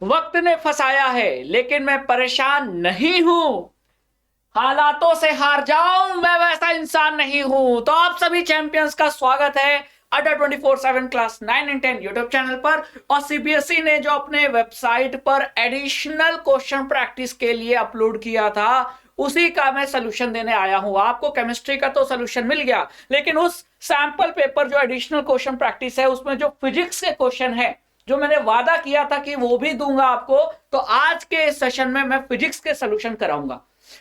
वक्त ने फंसाया है लेकिन मैं परेशान नहीं हूं, हालातों से हार जाऊं मैं वैसा इंसान नहीं हूं। तो आप सभी चैंपियंस का स्वागत है अड्डा 24/7 क्लास 9 एंड 10 यूट्यूब चैनल पर। और सीबीएसई ने जो अपने वेबसाइट पर एडिशनल क्वेश्चन प्रैक्टिस के लिए अपलोड किया था उसी का मैं सोल्यूशन देने आया हूं। आपको केमिस्ट्री का तो सोल्यूशन मिल गया, लेकिन उस सैंपल पेपर जो एडिशनल क्वेश्चन प्रैक्टिस है उसमें जो फिजिक्स के क्वेश्चन है जो मैंने वादा किया था कि वो भी दूंगा आपको, तो आज के सेशन में मैं फिजिक्स के सोल्यूशन कराऊंगा।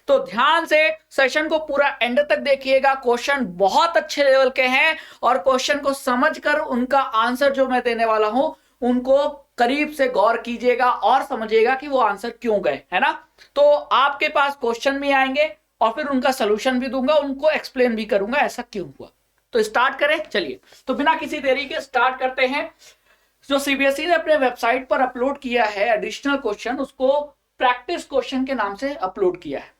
तो ध्यान से सेशन को पूरा एंड तक देखिएगा। क्वेश्चन बहुत अच्छे लेवल के हैं और क्वेश्चन को समझकर उनका आंसर जो मैं देने वाला हूं उनको करीब से गौर कीजिएगा और समझिएगा कि वो आंसर क्यों गए, है ना। तो आपके पास क्वेश्चन भी आएंगे और फिर उनका सोल्यूशन भी दूंगा, उनको एक्सप्लेन भी करूंगा ऐसा क्यों हुआ। तो स्टार्ट करें, चलिए। तो बिना किसी देरी के स्टार्ट करते हैं। जो सीबीएसई ने अपने वेबसाइट पर अपलोड किया है एडिशनल क्वेश्चन, उसको प्रैक्टिस क्वेश्चन के नाम से अपलोड किया है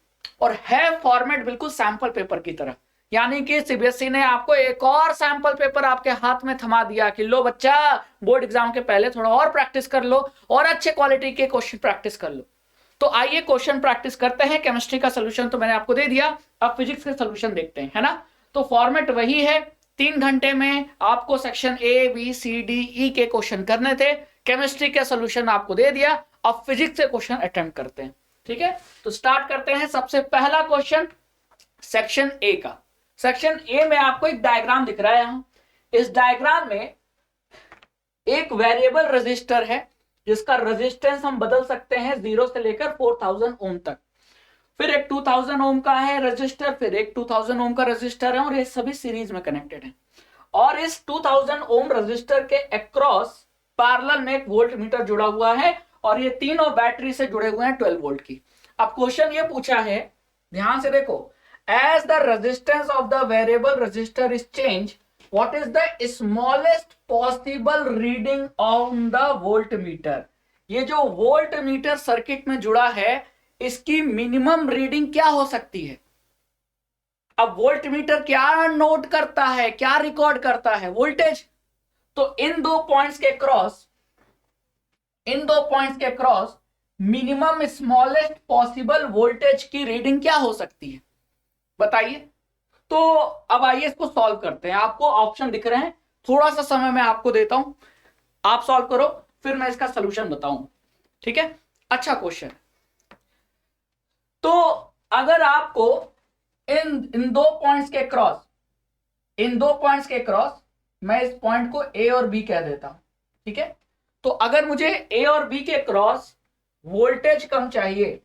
और है फॉर्मेट बिल्कुल सैंपल पेपर की तरह। यानी कि सीबीएसई ने आपको एक और सैंपल पेपर आपके हाथ में थमा दिया कि लो बच्चा, बोर्ड एग्जाम के पहले थोड़ा और प्रैक्टिस कर लो और अच्छे क्वालिटी के क्वेश्चन प्रैक्टिस कर लो। तो आइए क्वेश्चन प्रैक्टिस करते हैं। केमिस्ट्री का सोल्यूशन तो मैंने आपको दे दिया, अब फिजिक्स के सोल्यूशन देखते हैं, है ना। तो फॉर्मेट वही है, 3 घंटे में आपको section A B C D E के क्वेश्चन करने थे। केमिस्ट्री का सोल्यूशन आपको दे दिया, अब फिजिक्स के क्वेश्चन अटेम्प्ट करते हैं, ठीक है। तो स्टार्ट करते हैं। सबसे पहला क्वेश्चन सेक्शन ए का। सेक्शन ए में आपको एक डायग्राम दिख रहा है यहां। इस डायग्राम में एक वेरिएबल रेजिस्टर है जिसका रेजिस्टेंस हम बदल सकते हैं 0 से लेकर 4000 ओम तक। फिर एक 2000 ओम का है रेजिस्टर, फिर एक 2000 ओम का रेजिस्टर है और ये सभी सीरीज में कनेक्टेड है। और इस 2000 ओम रेजिस्टर के अक्रॉस पैरेलल में एक वोल्ट मीटर जुड़ा हुआ है और ये तीनों बैटरी से जुड़े हुए हैं 12 वोल्ट की। अब क्वेश्चन ये पूछा है, ध्यान से देखो, as the resistance of the variable resistor is change what is the smallest possible reading on the volt meter. ये जो वोल्ट मीटर सर्किट में जुड़ा है इसकी मिनिमम रीडिंग क्या हो सकती है। अब वोल्ट मीटर क्या नोट करता है, क्या रिकॉर्ड करता है, वोल्टेज। तो इन दो पॉइंट्स के cross minimum smallest possible voltage की रीडिंग क्या हो सकती है, बताइए। तो अब आइए इसको सॉल्व करते हैं। आपको ऑप्शन दिख रहे हैं, थोड़ा सा समय मैं आपको देता हूं, आप सॉल्व करो फिर मैं इसका सोल्यूशन बताऊं, ठीक है। अच्छा क्वेश्चन। तो अगर आपको इन दो पॉइंट्स के क्रॉस मैं इस पॉइंट को ए और बी कह देता हूं, ठीक है। तो अगर मुझे ए और बी के क्रॉस वोल्टेज कम चाहिए,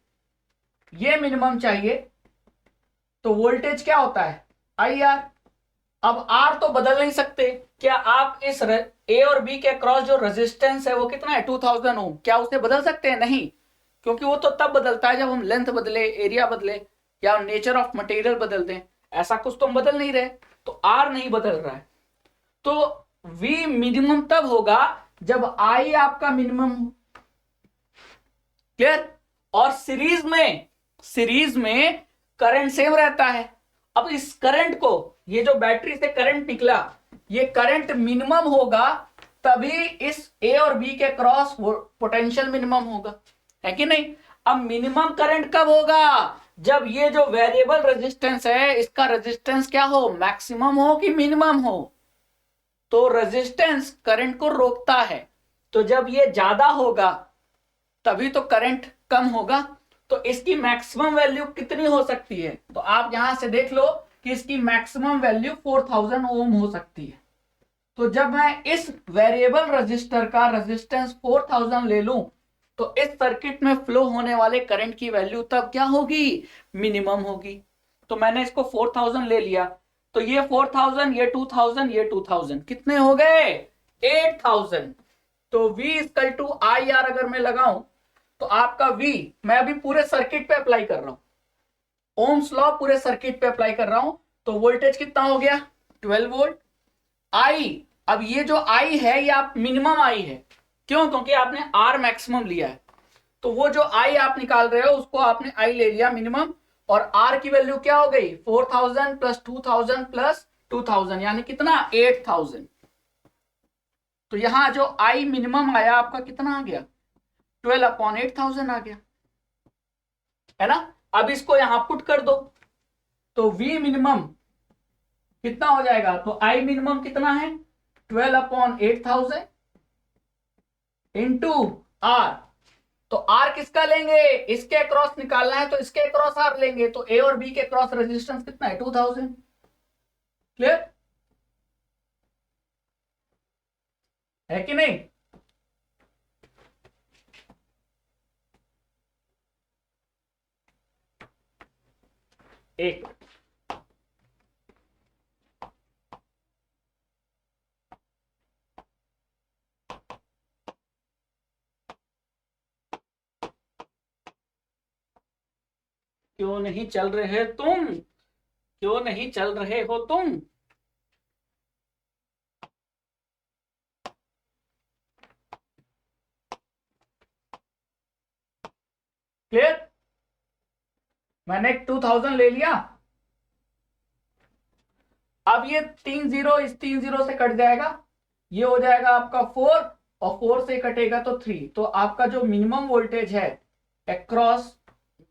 ये मिनिमम चाहिए, तो वोल्टेज क्या होता है, आई आर। अब आर तो बदल नहीं सकते, क्या आप इस ए और बी के क्रॉस जो रेजिस्टेंस है वो कितना है 2000 ओम, क्या उसे बदल सकते हैं, नहीं, क्योंकि वो तो तब बदलता है जब हम लेंथ बदले, एरिया बदले या नेचर ऑफ मटेरियल बदल दें। ऐसा कुछ तो हम बदल नहीं रहे, तो आर नहीं बदल रहा है। तो V मिनिमम तब होगा जब I आपका मिनिमम हो, क्लियर। और सीरीज में करंट सेम रहता है। अब इस करंट को, ये जो बैटरी से करंट निकला, ये करंट मिनिमम होगा तभी इस ए और बी के क्रॉस पोटेंशियल मिनिमम होगा, है कि नहीं। अब मिनिमम करंट कब होगा, जब ये जो वेरिएबल रेजिस्टेंस है इसका रेजिस्टेंस क्या हो, मैक्सिमम हो कि मिनिमम हो। तो रेजिस्टेंस करंट को रोकता है, तो जब ये ज्यादा होगा तभी तो करंट कम होगा। तो इसकी मैक्सिमम वैल्यू कितनी हो सकती है, तो आप यहां से देख लो कि इसकी मैक्सिमम वैल्यू 4000 ओम हो सकती है। तो जब मैं इस वेरिएबल रेजिस्टर का रेजिस्टेंस 4000 ले लूं तो इस सर्किट में फ्लो होने वाले करंट की वैल्यू तब क्या होगी, मिनिमम होगी। तो मैंने इसको 4000 ले लिया, तो ये 4000, ये 2000, ये 2000, कितने हो गए 8000। तो V equal to I R अगर मैं लगाऊं तो आपका V, मैं अभी पूरे सर्किट पे अप्लाई कर रहा हूं, ओम्स लॉ पूरे सर्किट पे अप्लाई कर रहा हूं, तो वोल्टेज कितना हो गया 12 वोल्ट। I, अब ये जो I है ये आप मिनिमम I है, क्यों, क्योंकि आपने R मैक्सिमम लिया है। तो वो जो I आप निकाल रहे हो उसको आपने I ले लिया मिनिमम, और R की वैल्यू क्या हो गई 4000 प्लस 2000 प्लस 2000 यानी कितना 8000। तो यहां जो I मिनिमम आया आपका कितना आ गया 12/8000 आ गया, है ना। अब इसको यहां पुट कर दो, तो V मिनिमम कितना हो जाएगा, तो I मिनिमम कितना है 12/8000 इंटू R। तो R किसका लेंगे, इसके क्रॉस निकालना है तो इसके क्रॉस R लेंगे, तो A और B के क्रॉस रेजिस्टेंस कितना है 2000। क्लियर है कि नहीं। एक क्यों नहीं चल रहे तुम, क्यों नहीं चल रहे हो तुम। क्लियर, मैंने 2000 ले लिया। अब ये 30 इस 30 से कट जाएगा, ये हो जाएगा आपका 4 और 4 से कटेगा तो 3। तो आपका जो मिनिमम वोल्टेज है अक्रॉस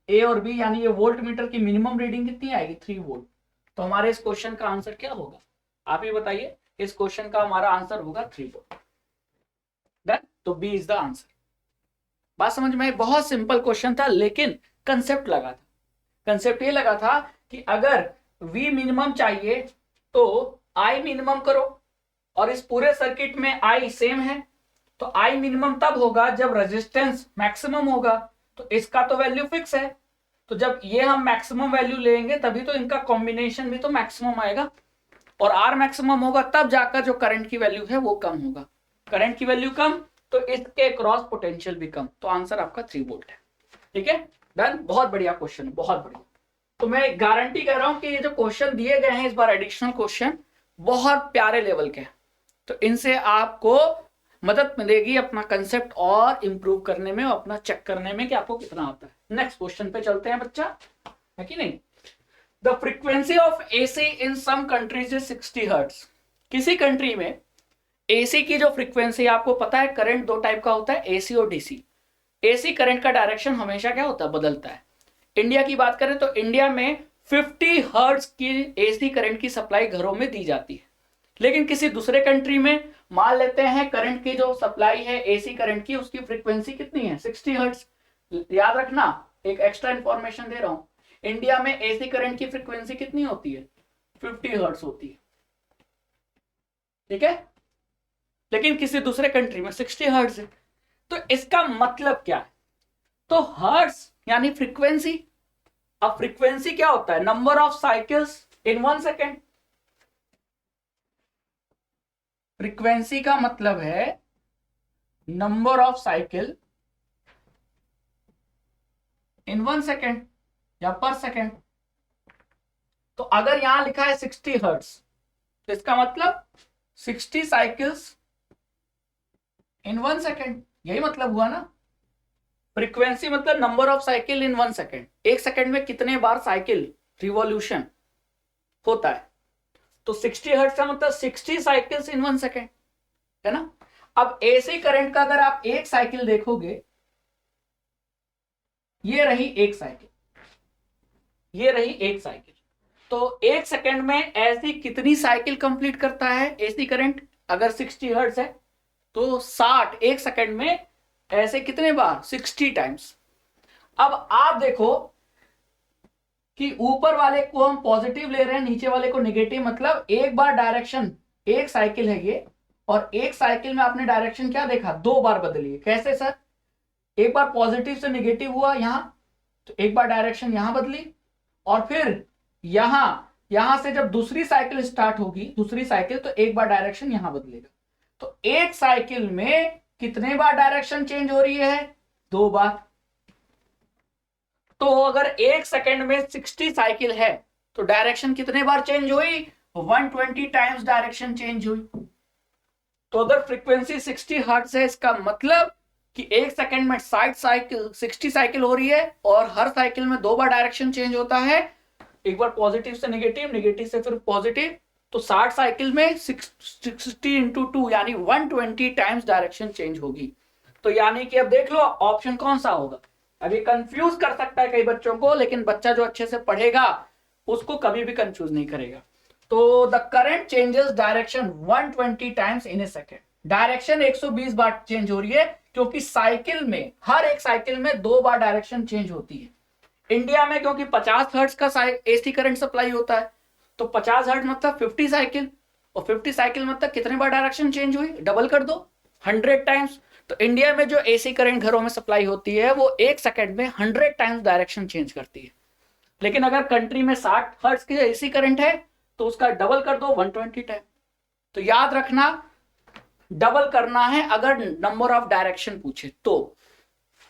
ए और बी, यानी ये वोल्ट मीटर की मिनिमम रीडिंग कितनी आएगी 3 वोल्ट। तो हमारे इस क्वेश्चन का आंसर क्या होगा, आप ही बताइए। इस क्वेश्चन का हमारा आंसर होगा 3 वोल्ट। डन, तो बी इज द आंसर। बात समझ में, बहुत सिंपल क्वेश्चन था, लेकिन कंसेप्ट लगा था। कंसेप्ट ये लगा था कि अगर V मिनिमम चाहिए तो I मिनिमम करो, और इस पूरे सर्किट में I सेम है, तो I मिनिमम तब होगा जब रेजिस्टेंस मैक्सिमम होगा। तो इसका तो वैल्यू फिक्स है, तो जब ये हम मैक्सिमम वैल्यू लेंगे तभी तो इनका कॉम्बिनेशन भी तो मैक्सिमम आएगा, और R मैक्सिमम होगा तब जाकर जो करंट की वैल्यू है वो कम होगा। करंट की वैल्यू कम तो इसके क्रॉस पोटेंशियल भी कम, तो आंसर आपका 3 वोल्ट है। ठीक है, डन, बहुत बढ़िया क्वेश्चन, बहुत बढ़िया। तो मैं गारंटी कर रहा हूं कि ये जो क्वेश्चन दिए गए हैं इस बार एडिशनल क्वेश्चन बहुत प्यारे लेवल के, तो इनसे आपको मदद मिलेगी अपना कंसेप्ट और इंप्रूव करने में, और अपना चेक करने में कि आपको कितना आता है। नेक्स्ट क्वेश्चन पे चलते हैं बच्चा, है कि नहीं। The frequency of AC in some countries is 60 hertz. किसी कंट्री में एसी की जो फ्रीक्वेंसी, आपको पता है करंट दो टाइप का होता है, एसी और डीसी। एसी करंट का डायरेक्शन हमेशा क्या होता है, बदलता है। इंडिया की बात करें तो इंडिया में 50 हर्ट्ज की एसी करंट की सप्लाई घरों में दी जाती है। लेकिन किसी दूसरे कंट्री में मान लेते हैं करंट की जो सप्लाई है एसी करंट की, उसकी फ्रीक्वेंसी कितनी है 60 हर्ट्ज। याद रखना, एक एक्स्ट्रा इंफॉर्मेशन दे रहा हूं, इंडिया में एसी करंट की फ्रीक्वेंसी कितनी होती है 50 हर्ट्ज होती है, ठीक है। लेकिन किसी दूसरे कंट्री में 60 हर्ट्ज है। तो इसका मतलब क्या है, तो हर्ट्ज यानी फ्रीक्वेंसी। अब फ्रीक्वेंसी क्या होता है, number of cycles in 1 second. Frequency का मतलब है number of cycle in 1 second या पर सेकेंड। तो अगर यहां लिखा है 60 हर्ट्ज, तो इसका मतलब 60 साइकिल्स इन 1 सेकेंड, यही मतलब हुआ ना। फ्रीक्वेंसी मतलब number of cycle in 1 second, एक सेकेंड में कितने बार साइकिल रिवॉल्यूशन होता है। तो 60 हर्ट्ज का मतलब 60 साइकिल्स इन 1 सेकेंड, है ना। अब एसी करंट का अगर आप एक साइकिल देखोगे, ये रही एक साइकिल, ये रही एक साइकिल, तो एक सेकेंड में ऐसी कितनी साइकिल कंप्लीट करता है एसी करंट। अगर 60 हर्ट्ज है तो 60 एक सेकेंड में ऐसे कितने बार 60 टाइम्स। अब आप देखो कि ऊपर वाले को हम पॉजिटिव ले रहे हैं, नीचे वाले को नेगेटिव, मतलब एक बार डायरेक्शन, एक साइकिल है ये, और एक साइकिल में आपने डायरेक्शन क्या देखा, 2 बार बदली। कैसे सर, एक बार पॉजिटिव से नेगेटिव हुआ यहां, तो एक बार डायरेक्शन यहां बदली, और फिर यहां से जब दूसरी साइकिल स्टार्ट होगी, दूसरी साइकिल, तो एक बार डायरेक्शन यहां बदलेगा। तो एक साइकिल में कितने बार डायरेक्शन चेंज हो रही है, 2 बार। तो अगर एक सेकेंड में 60 साइकिल है तो डायरेक्शन कितने बार चेंज हुई, 120 टाइम्स डायरेक्शन चेंज हुई। तो अगर फ्रीक्वेंसी 60 हर्ट्ज है, इसका मतलब कि एक सेकेंड में 60 साइकिल हो रही है, और हर साइकिल में 2 बार डायरेक्शन चेंज होता है, एक बार पॉजिटिव से नेगेटिव, नेगेटिव से फिर पॉजिटिव। तो 60 साइकिल में 60 × 2 यानी 120 टाइम्स डायरेक्शन चेंज होगी। तो यानी कि अब देख लो ऑप्शन कौन सा होगा। अभी कंफ्यूज कर सकता है कई बच्चों को, लेकिन बच्चा जो अच्छे से पढ़ेगा उसको कभी भी कंफ्यूज नहीं करेगा। तो the current changes direction 120 times in A second. Direction 120 bar change हो रही है, क्योंकि साइकिल में, हर एक साइकिल में 2 बार डायरेक्शन चेंज होती है। इंडिया में क्योंकि 50 हर्ट्ज का एसी करंट सप्लाई होता है, तो 50 हर्ट्ज मतलब 50 साइकिल, और 50 साइकिल मतलब कितने बार डायरेक्शन चेंज हुई, डबल कर दो, 100 टाइम्स। तो इंडिया में जो एसी करंट घरों में सप्लाई होती है वो 1 सेकंड में 100 टाइम्स डायरेक्शन चेंज करती है। लेकिन अगर कंट्री में 60 हर्ट्ज की एसी करंट है तो उसका डबल कर दो, 120 टाइम। तो याद रखना डबल करना है अगर नंबर ऑफ डायरेक्शन पूछे तो।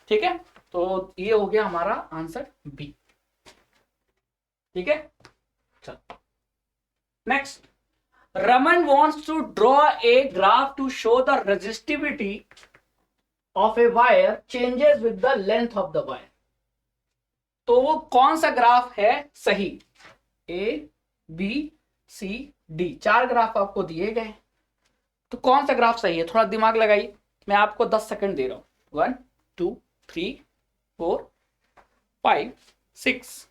ठीक है, तो ये हो गया हमारा आंसर बी। ठीक है, चलो next. Raman wants to draw a graph to show the resistivity of a wire changes with the length of the wire। तो वो कौन सा ग्राफ है सही? A B C D, 4 graph आपको दिए गए, तो कौन सा ग्राफ सही है? थोड़ा दिमाग लगाइए, मैं आपको 10 सेकंड दे रहा हूं। 1 2 3 4 5 6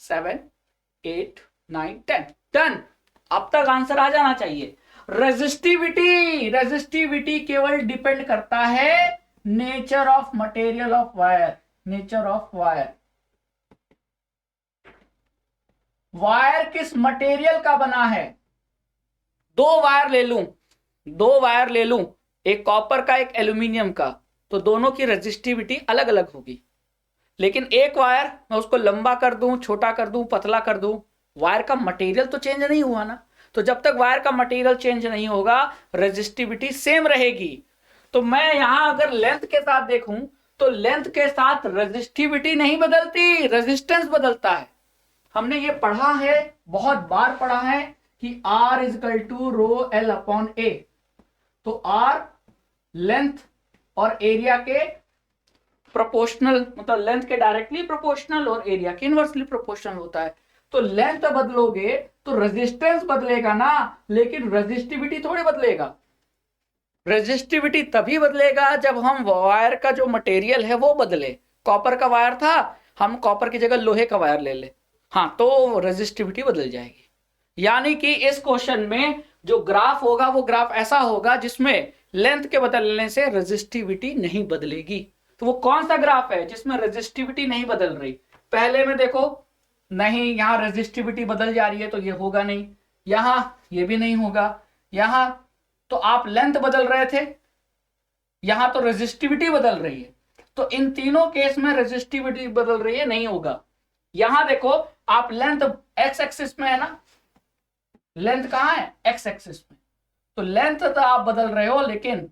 7 8 9 10 डन। अब तक आंसर आ जाना चाहिए। रेजिस्टिविटी केवल डिपेंड करता है nature of material of wire. Nature of wire, wire किस मटेरियल का बना है? 2 वायर ले लूं, एक कॉपर का एक एल्यूमिनियम का, तो दोनों की रेजिस्टिविटी अलग अलग होगी। लेकिन एक वायर मैं उसको लंबा कर दूं, छोटा कर दूं, पतला कर दूं, वायर का मटेरियल तो चेंज नहीं हुआ ना। तो जब तक वायर का मटेरियल चेंज नहीं होगा रेजिस्टिविटी सेम रहेगी। तो मैं यहां अगर लेंथ के साथ देखूं तो लेंथ के साथ रेजिस्टिविटी नहीं बदलती, रेजिस्टेंस बदलता है। हमने ये पढ़ा है, बहुत बार पढ़ा है कि R is equal to rho L upon A. तो R लेंथ और एरिया के प्रोपोर्शनल, मतलब लेंथ के डायरेक्टली प्रोपोर्शनल और एरिया के इनवर्सली प्रोपोर्शनल होता है। तो लेंथ बदलोगे तो रेजिस्टेंस बदलेगा ना, लेकिन रेजिस्टिविटी थोड़ी बदलेगा। रेजिस्टिविटी तभी बदलेगा जब हम वायर का जो मटेरियल है वो बदले। कॉपर का वायर था, हम कॉपर की जगह लोहे का वायर ले ले, हाँ, तो रेजिस्टिविटी बदल जाएगी। यानी कि इस क्वेश्चन में जो ग्राफ होगा वो ग्राफ ऐसा होगा जिसमें लेंथ के बदलने से रेजिस्टिविटी नहीं बदलेगी। तो वो कौन सा ग्राफ है जिसमें रेजिस्टिविटी नहीं बदल रही? पहले में देखो, नहीं, यहां रेजिस्टिविटी बदल जा रही है तो ये होगा नहीं, यहां ये भी नहीं होगा, यहां तो आप लेंथ बदल रहे थे, यहां तो रेजिस्टिविटी बदल रही है। तो इन तीनों केस में रेजिस्टिविटी बदल रही है, नहीं होगा। यहां देखो, आप लेंथ एक्स एक्सिस में है ना, लेंथ कहां है? एक्स एक्सिस में। तो लेंथ तो आप बदल रहे हो, लेकिन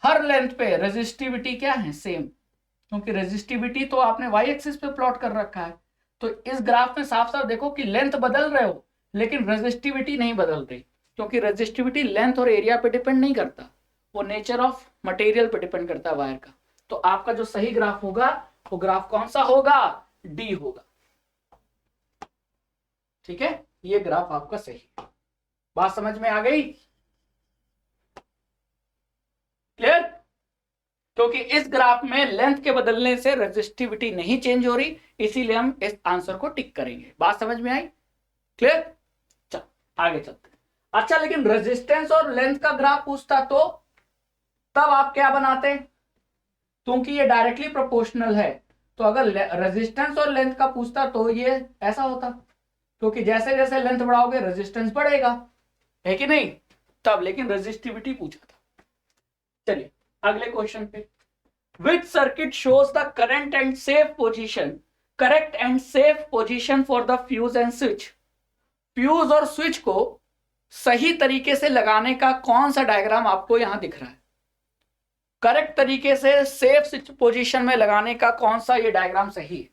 हर लेंथ पे रेजिस्टिविटी क्या है? सेम, क्योंकि रेजिस्टिविटी तो आपने वाई एक्सिस पे प्लॉट कर रखा है। तो इस ग्राफ में साफ साफ देखो कि लेंथ बदल रहे हो लेकिन रेजिस्टिविटी नहीं बदल रही, क्योंकि रेजिस्टिविटी लेंथ और एरिया पे डिपेंड नहीं करता, वो नेचर ऑफ मटेरियल पे डिपेंड करता है वायर का। तो आपका जो सही ग्राफ होगा वो ग्राफ कौन सा होगा? डी होगा। ठीक है, ये ग्राफ आपका सही। बात समझ में आ गई? क्लियर? क्योंकि इस ग्राफ में लेंथ के बदलने से रेजिस्टिविटी नहीं चेंज हो रही, इसीलिए हम इस आंसर को टिक करेंगे। बात समझ में आई? क्लियर? चल आगे चलते। अच्छा, लेकिन रेजिस्टेंस और लेंथ का ग्राफ पूछता तो तब आप क्या बनाते? क्योंकि ये डायरेक्टली प्रोपोर्शनल है, तो अगर रेजिस्टेंस और लेंथ का पूछता तो ये ऐसा होता, क्योंकि जैसे जैसे लेंथ बढ़ाओगे रेजिस्टेंस बढ़ेगा, है कि नहीं? तब लेकिन रेजिस्टिविटी पूछा था। चलिए अगले क्वेश्चन पे। विच circuit shows the correct and safe position for the fuse and switch? Fuse और स्विच को सही तरीके से लगाने का कौन सा डायग्राम आपको यहां दिख रहा है? करेक्ट तरीके से सेफ पोजीशन में लगाने का कौन सा ये डायग्राम सही है?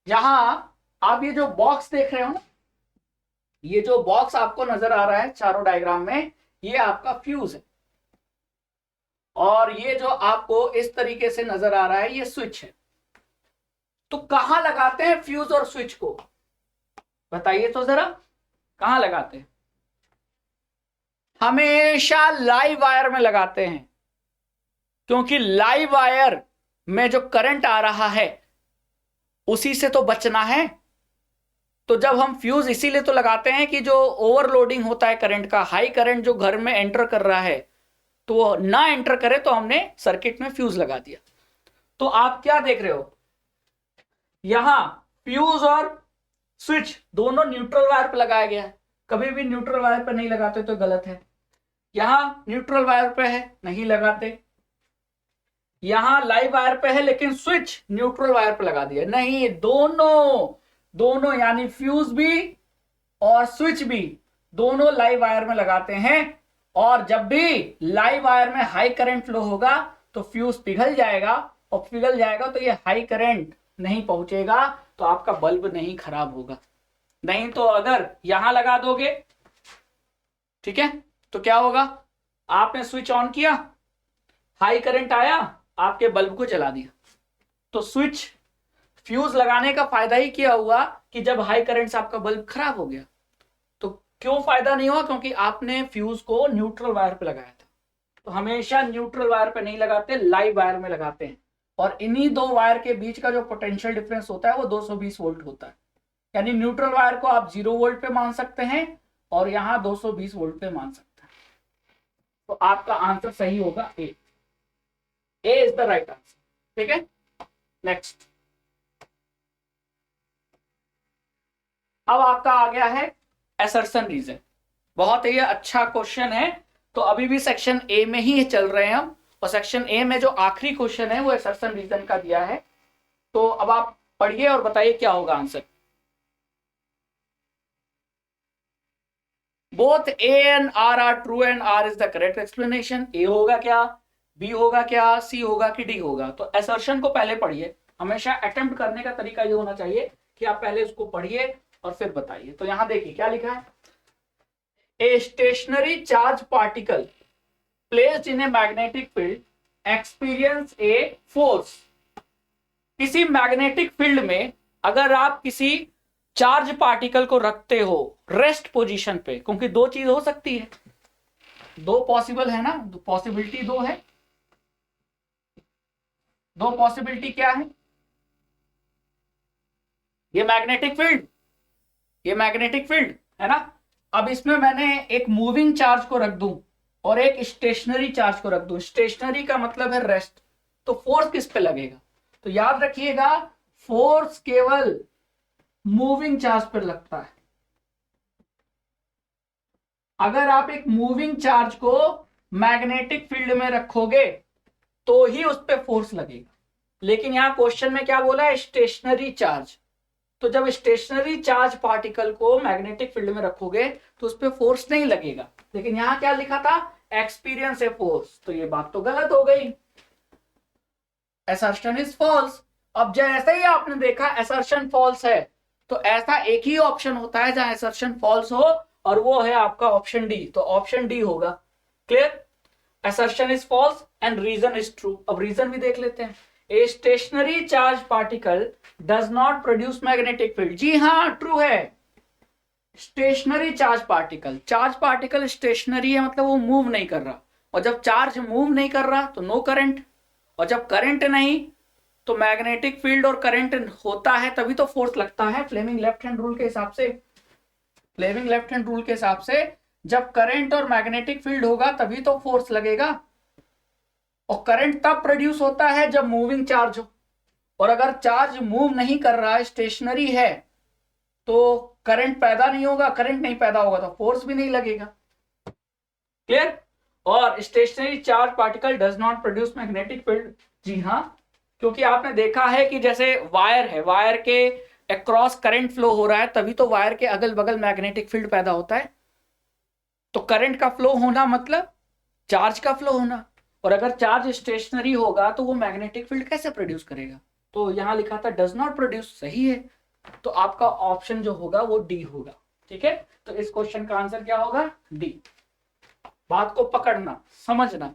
यहां आप ये जो बॉक्स देख रहे हो ना, ये जो बॉक्स आपको नजर आ रहा है चारों डायग्राम में, ये आपका फ्यूज है, और ये जो आपको इस तरीके से नजर आ रहा है ये स्विच है। तो कहां लगाते हैं फ्यूज और स्विच को? बताइए तो जरा, कहां लगाते हैं? हमेशा लाइव वायर में लगाते हैं। क्योंकि लाइव वायर में जो करंट आ रहा है उसी से तो बचना है। तो जब हम फ्यूज इसीलिए तो लगाते हैं कि जो ओवरलोडिंग होता है करंट का, हाई करंट जो घर में एंटर कर रहा है तो वो ना एंटर करे, तो हमने सर्किट में फ्यूज लगा दिया। तो आप क्या देख रहे हो, यहां फ्यूज और स्विच दोनों न्यूट्रल वायर पर लगाया गया है। कभी भी न्यूट्रल वायर पर नहीं लगाते तो गलत है। यहां न्यूट्रल वायर पे है, नहीं लगाते। यहां लाइव वायर पे है लेकिन स्विच न्यूट्रल वायर पे लगा दिया, नहीं, दोनों दोनों यानी फ्यूज भी और स्विच भी दोनों लाइव वायर में लगाते हैं। और जब भी लाइव वायर में हाई करंट फ्लो होगा तो फ्यूज पिघल जाएगा, और पिघल जाएगा तो ये हाई करंट नहीं पहुंचेगा, तो आपका बल्ब नहीं खराब होगा। नहीं तो अगर यहां लगा दोगे, ठीक है, तो क्या होगा, आपने स्विच ऑन किया, हाई करंट आया, आपके बल्ब को जला दिया। तो स्विच फ्यूज लगाने का फायदा ही क्या हुआ कि जब हाई करंट से आपका बल्ब खराब हो गया। तो क्यों फायदा नहीं हुआ, क्योंकि आपने फ्यूज को न्यूट्रल वायर पे लगाया था। तो हमेशा न्यूट्रल वायर पे नहीं लगाते, लाइव वायर में लगाते हैं। और इन्हीं दो वायर के बीच का जो पोटेंशियल डिफरेंस होता है वो 220 वोल्ट होता है। यानी न्यूट्रल वायर को आप 0 वोल्ट पे मान सकते हैं और यहां 220 वोल्ट पे मान सकते हैं। तो आपका आंसर सही होगा ए इज द राइट आंसर। ठीक है, नेक्स्ट। अब आपका आ गया है असर्शन रीजन। बहुत ही अच्छा क्वेश्चन है। तो अभी भी सेक्शन ए में ही चल रहे हैं हम, और सेक्शन ए में जो आखिरी क्वेश्चन है वो असर्शन रीजन का दिया है। तो अब आप पढ़िए और बताइए क्या होगा answer. Both A and R are true and R is the correct explanation. A होगा क्या, बी होगा क्या, सी होगा कि डी होगा। तो असर्शन को पहले पढ़िए। हमेशा अटेम्प्ट करने का तरीका ये होना चाहिए कि आप पहले उसको पढ़िए और फिर बताइए। तो यहां देखिए क्या लिखा है, ए stationary charge particle placed in a magnetic field experience a force. किसी मैग्नेटिक फील्ड में अगर आप किसी चार्ज पार्टिकल को रखते हो रेस्ट पोजीशन पे, क्योंकि दो चीज हो सकती है, दो पॉसिबल है ना, पॉसिबिलिटी दो है। दो पॉसिबिलिटी क्या है, ये मैग्नेटिक फील्ड है ना। अब इसमें मैंने एक मूविंग चार्ज को रख दूं और एक स्टेशनरी चार्ज को रख दूं। स्टेशनरी का मतलब है रेस्ट, तो फोर्स किस पे लगेगा, तो याद रखिएगा फोर्स केवल मूविंग चार्ज पर लगता है। अगर आप एक मूविंग चार्ज को मैग्नेटिक फील्ड में रखोगे तो ही उस पर फोर्स लगेगा। लेकिन यहां क्वेश्चन में क्या बोला है, स्टेशनरी चार्ज। तो जब स्टेशनरी चार्ज पार्टिकल को मैग्नेटिक फील्ड में रखोगे तो उस पर फोर्स नहीं लगेगा। लेकिन यहां क्या लिखा था, एक्सपीरियंस ए फोर्स। तो ये बात तो गलत हो गई, असर्शन इज फॉल्स। अब जैसे ही आपने देखा असर्शन फॉल्स है, तो ऐसा एक ही ऑप्शन होता है जहां असर्शन फॉल्स हो, और वो है आपका ऑप्शन डी। तो ऑप्शन डी होगा। Clear, assertion is false and reason is true. अब रीजन भी देख लेते हैं। A stationary charge particle does not produce magnetic field. जी हाँ, ट्रू है। स्टेशनरी चार्ज पार्टिकल स्टेशनरी है, मतलब वो मूव नहीं कर रहा। और जब चार्ज मूव नहीं कर रहा तो नो करंट, और जब करंट नहीं तो मैग्नेटिक फील्ड और करंट होता है तभी तो फोर्स लगता है। फ्लेमिंग लेफ्ट हैंड रूल के हिसाब से जब करंट और मैग्नेटिक फील्ड होगा तभी तो फोर्स लगेगा। और करंट तब प्रोड्यूस होता है जब मूविंग चार्ज हो, और अगर चार्ज मूव नहीं कर रहा है, स्टेशनरी है, तो करंट पैदा नहीं होगा। करंट नहीं पैदा होगा तो फोर्स भी नहीं लगेगा। क्लियर। और stationary charge particle does not produce magnetic field. जी हाँ, क्योंकि आपने देखा है कि जैसे वायर है, वायर के अक्रॉस करंट फ्लो हो रहा है, तभी तो वायर के अगल बगल मैग्नेटिक फील्ड पैदा होता है। तो करंट का फ्लो होना मतलब चार्ज का फ्लो होना, और अगर चार्ज स्टेशनरी होगा तो वो मैग्नेटिक फील्ड कैसे प्रोड्यूस करेगा। तो यहां लिखा था डज नॉट प्रोड्यूस, सही है। तो आपका ऑप्शन जो होगा वो डी होगा। ठीक है, तो इस क्वेश्चन का आंसर क्या होगा, डी। बात को पकड़ना, समझना।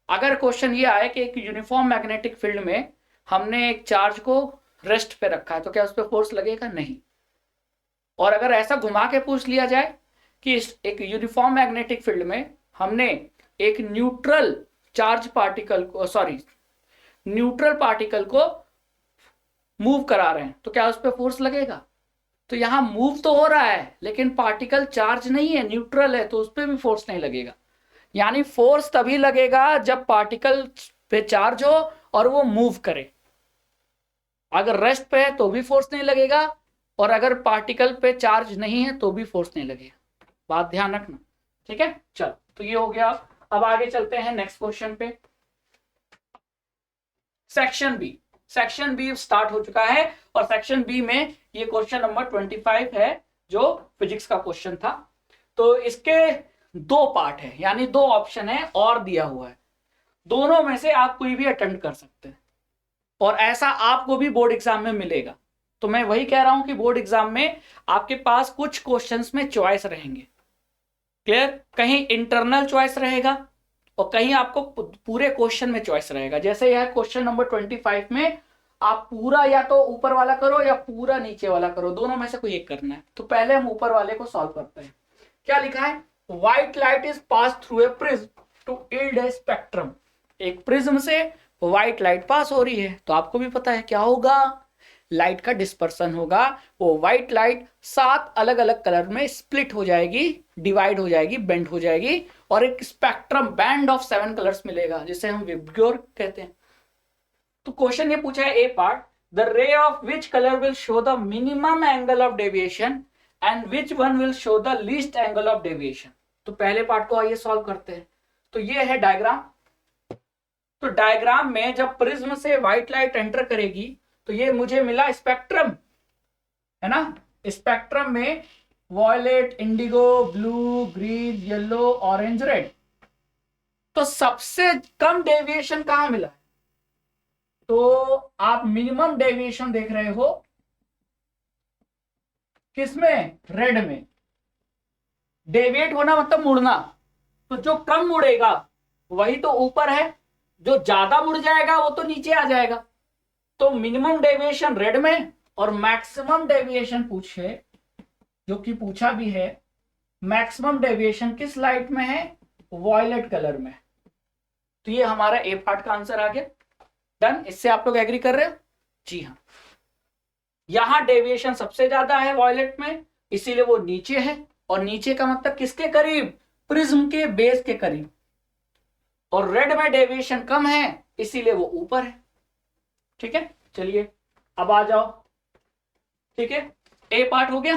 अगर क्वेश्चन ये आए कि एक यूनिफॉर्म मैग्नेटिक फील्ड में हमने एक चार्ज को रेस्ट पे रखा है तो क्या उस पर फोर्स लगेगा, नहीं। और अगर ऐसा घुमा के पूछ लिया जाए कि एक यूनिफॉर्म मैग्नेटिक फील्ड में हमने एक न्यूट्रल चार्ज पार्टिकल को, सॉरी, न्यूट्रल पार्टिकल को मूव करा रहे हैं, तो क्या उस पर फोर्स लगेगा? तो यहां मूव तो हो रहा है लेकिन पार्टिकल चार्ज नहीं है, न्यूट्रल है, तो उस पर भी फोर्स नहीं लगेगा। यानी फोर्स तभी लगेगा जब पार्टिकल पे चार्ज हो और वो मूव करे। अगर रेस्ट पे है तो भी फोर्स नहीं लगेगा, और अगर पार्टिकल पे चार्ज नहीं है तो भी फोर्स नहीं लगेगा। बात ध्यान रखना, ठीक है। चलो, तो ये हो गया। अब आगे चलते हैं नेक्स्ट क्वेश्चन पे। Section B, section B start हो चुका है, और सेक्शन बी में ये क्वेश्चन नंबर 25 है, जो फिजिक्स का क्वेश्चन था। तो इसके दो पार्ट है, यानी दो ऑप्शन है और दिया हुआ है, दोनों में से आप कोई भी अटेम्प्ट कर सकते हैं, और ऐसा आपको भी बोर्ड एग्जाम में मिलेगा। तो मैं वही कह रहा हूं कि बोर्ड एग्जाम में आपके पास कुछ क्वेश्चंस में चॉइस रहेंगे, क्लियर। कहीं इंटरनल चॉइस रहेगा और कहीं आपको पूरे क्वेश्चन में चॉइस रहेगा। जैसे यह क्वेश्चन नंबर 25 में आप पूरा या तो ऊपर वाला करो या पूरा नीचे वाला करो, दोनों में से कोई एक करना है। तो पहले हम ऊपर वाले को सॉल्व करते हैं। क्या लिखा है? White light is pass through a prism to yield a spectrum. एक प्रिज्म से व्हाइट लाइट पास हो रही है, तो आपको भी पता है क्या होगा, लाइट का डिस्पर्सन होगा। वो व्हाइट लाइट 7 अलग अलग कलर में स्प्लिट हो जाएगी, डिवाइड हो जाएगी, बेंड हो जाएगी, और एक स्पेक्ट्रम बैंड ऑफ 7 कलर्स मिलेगा, जिसे हम विबग्योर कहते हैं। तो क्वेश्चन ये पूछा है, A part, the ray of which colour will show the minimum angle of deviation and which one will show the least angle of deviation. तो पहले पार्ट को आइए सॉल्व करते हैं। तो ये है डायग्राम। तो डायग्राम में जब प्रिज्म से व्हाइट लाइट एंटर करेगी तो ये मुझे मिला स्पेक्ट्रम, है ना। स्पेक्ट्रम में violet, indigo, blue, green, yellow, orange, red. तो सबसे कम डेविएशन कहां मिला? तो आप मिनिमम डेविएशन देख रहे हो किसमें? रेड में। डेविएट होना मतलब मुड़ना, तो जो कम मुड़ेगा वही तो ऊपर है, जो ज्यादा मुड़ जाएगा वो तो नीचे आ जाएगा। तो मिनिमम डेविएशन रेड में और मैक्सिमम डेविएशन पूछे, जो कि पूछा भी है, मैक्सिमम डेविएशन किस लाइट में है? वॉयलेट कलर में। तो ये हमारा ए पार्ट का आंसर आ गया। डन। इससे आप लोग एग्री कर रहे हो? जी हाँ। यहां डेविएशन सबसे ज्यादा है वॉयलेट में, इसीलिए वो नीचे है, और नीचे का मतलब किसके करीब? प्रिज्म के बेस के करीब। और रेड में डेविएशन कम है, इसीलिए वो ऊपर है। ठीक है, चलिए अब आ जाओ। ठीक है, ए पार्ट हो गया।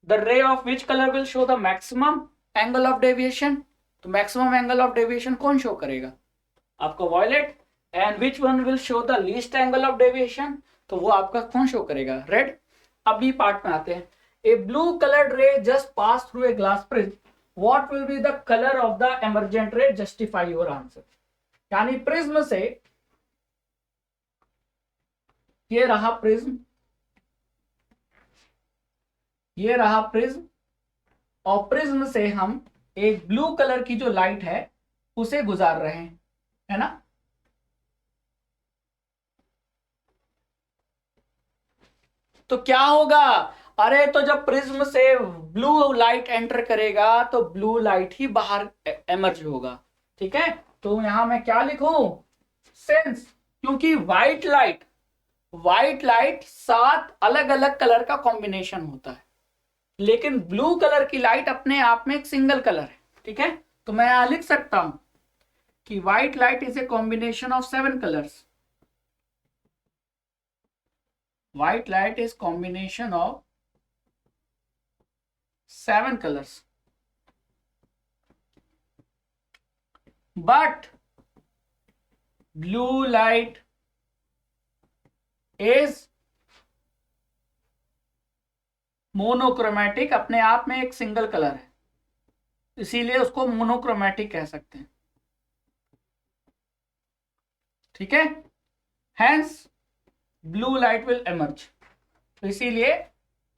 The ray of which colour will show the maximum angle of deviation. तो मैक्सिमम एंगल ऑफ डेविएशन कौन शो करेगा? आपका violet. And which one will show the least angle of deviation. तो वो आपका कौन शो करेगा? रेड। अब बी पार्ट में आते हैं। A blue coloured ray just pass through a glass prism, what will be the colour of the emergent ray? Justify your answer. यानी प्रिज्म से, ये रहा प्रिज्म, ये रहा प्रिज्म, और प्रिज्म से हम एक ब्लू कलर की जो लाइट है उसे गुजार रहे हैं, है ना। तो क्या होगा? अरे तो जब प्रिज्म से ब्लू लाइट एंटर करेगा तो ब्लू लाइट ही बाहर एमर्ज होगा। ठीक है, तो यहां मैं क्या लिखूं? सेंस। क्योंकि व्हाइट लाइट 7 अलग अलग कलर का कॉम्बिनेशन होता है, लेकिन ब्लू कलर की लाइट अपने आप में एक सिंगल कलर है। ठीक है, तो मैं यहां लिख सकता हूं कि white light is a combination of 7 colours. White light is combination of 7 colors, but blue light is monochromatic, अपने आप में एक सिंगल कलर है, इसीलिए उसको मोनोक्रोमैटिक कह सकते हैं। ठीक है, hence blue light will emerge. तो इसीलिए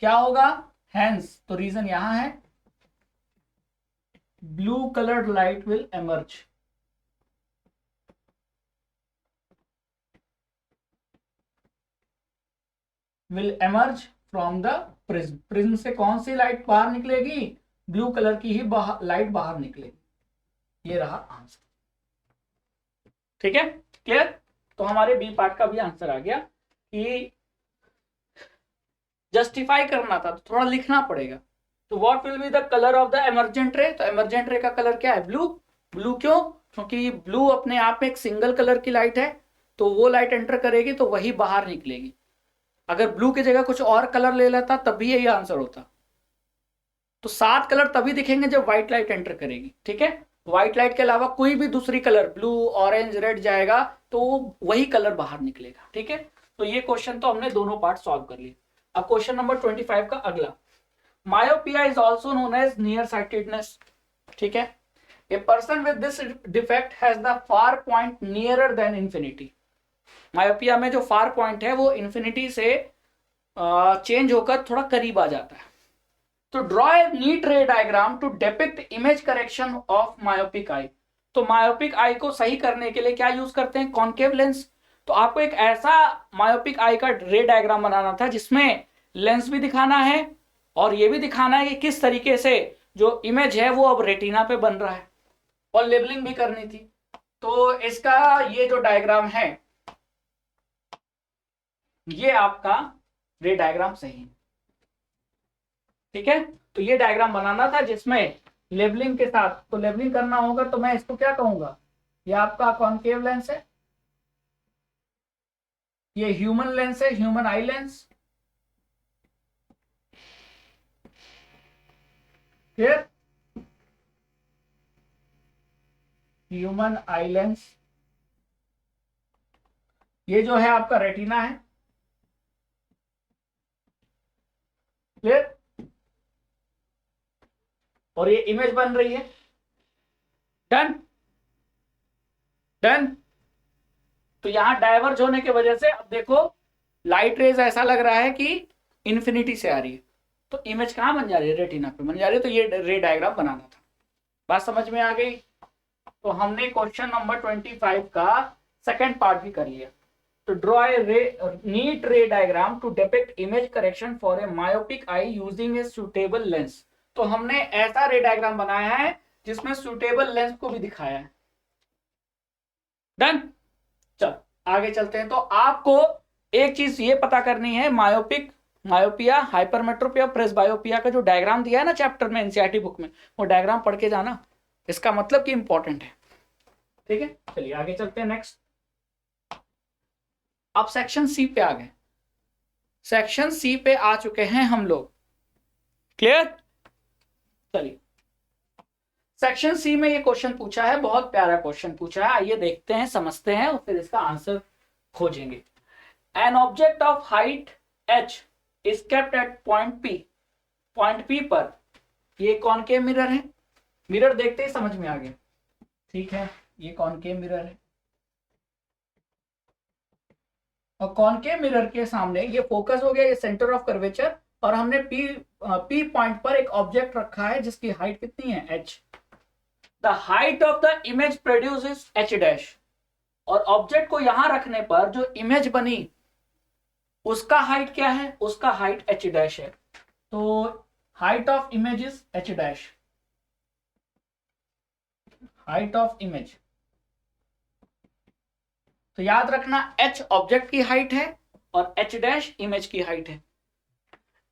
क्या होगा? हैंस। तो रीजन यहां है, blue coloured light will emerge. Will emerge from the prism. Prism से कौन सी लाइट बाहर निकलेगी? ब्लू कलर की ही लाइट बाहर निकलेगी। ये रहा आंसर। ठीक है, क्लियर। तो हमारे बी पार्ट का भी आंसर आ गया कि जस्टिफाई करना था तो थोड़ा लिखना पड़ेगा। तो what will be the colour of the emergent रे, तो एमर्जेंट रे का कलर क्या है, ब्लू। ब्लू क्यों, क्योंकि ब्लू अपने आप में एक सिंगल कलर की लाइट है, तो वो लाइट एंटर करेगी तो वही बाहर निकलेगी। अगर ब्लू की जगह कुछ और कलर ले लेता तब भी यही आंसर होता। तो 7 कलर तभी दिखेंगे जब व्हाइट लाइट एंटर करेगी, ठीक है। व्हाइट लाइट के अलावा कोई भी दूसरी कलर, ब्लू, ऑरेंज, रेड जाएगा तो वही कलर बाहर निकलेगा, ठीक है। तो ये क्वेश्चन तो हमने दोनों पार्ट सॉल्व कर लिए। अब क्वेश्चन नंबर 25 का अगला, myopia is also known as near sightedness, ठीक है। A person with this defect has the far point nearer than infinity. Myopia में जो फार पॉइंट है वो इंफिनिटी से चेंज होकर थोड़ा करीब आ जाता है। तो draw a neat ray diagram to depict image correction of myopic eye. तो मायोपिक आई को सही करने के लिए क्या यूज करते हैं, कॉन्केव लेंस। तो आपको एक ऐसा मायोपिक आई का रे डायग्राम बनाना था जिसमें लेंस भी दिखाना है और ये भी दिखाना है कि किस तरीके से जो इमेज है वो अब रेटिना पे बन रहा है, और लेबलिंग भी करनी थी। तो इसका ये जो डायग्राम है ये आपका रे डायग्राम सही है, ठीक है। तो ये डायग्राम बनाना था जिसमें लेबलिंग के साथ, तो लेबलिंग करना होगा तो मैं इसको क्या कहूंगा, ये आपका कॉन्केव लेंस है, ये ह्यूमन लेंस है, ह्यूमन आई लेंस, फिर ह्यूमन आई लेंस, ये जो है आपका रेटिना है, फिर और ये इमेज बन रही है। Done done. तो यहां डाइवर्ज होने की वजह से अब देखो लाइट रेज ऐसा लग रहा है कि इंफिनिटी से आ रही है, तो इमेज कहां बन जा रही है, रेटिना पे बन जा रही है। तो ये रे डायग्राम बनाना था। बात समझ में आ गई। तो हमने क्वेश्चन नंबर 25 का सेकंड पार्ट भी कर लिया। तो draw a neat ray diagram to depict image correction for a myopic eye using a suitable lens. तो हमने ऐसा रे डायग्राम बनाया है जिसमें सुटेबल लेंस को भी दिखाया है। डन। चल आगे चलते हैं। तो आपको एक चीज ये पता करनी है, मायोपिया, हाइपरमेट्रोपिया, प्रेसबायोपिया का जो डायग्राम दिया है ना चैप्टर में एनसीईआरटी बुक में, वो डायग्राम पढ़ के जाना, इसका मतलब कि इंपॉर्टेंट है, ठीक है। चलिए आगे चलते हैं नेक्स्ट। अब सेक्शन सी पे आ गए। सेक्शन सी पे आ चुके हैं हम लोग, क्लियर। चलिए सेक्शन सी में ये क्वेश्चन पूछा है, बहुत प्यारा क्वेश्चन पूछा है। आइए देखते हैं, समझते हैं और फिर इसका आंसर खोजेंगे। An object of height h is kept eight point p। Point p पर ये कॉनकेव मिरर है। मिरर देखते ही समझ में आ गया, ठीक है। ये कॉनकेव मिरर है और कॉनकेव मिरर के सामने ये फोकस हो गया, ये सेंटर ऑफ कर्वेचर, और हमने p पॉइंट पर एक ऑब्जेक्ट रखा है जिसकी हाइट कितनी है, h। The height of the image produce is h dash. और ऑब्जेक्ट को यहां रखने पर जो इमेज बनी उसका हाइट क्या है, उसका हाइट h डैश है। तो height of image is h dash, height of image. तो याद रखना h ऑब्जेक्ट की हाइट है और h डैश इमेज की हाइट है।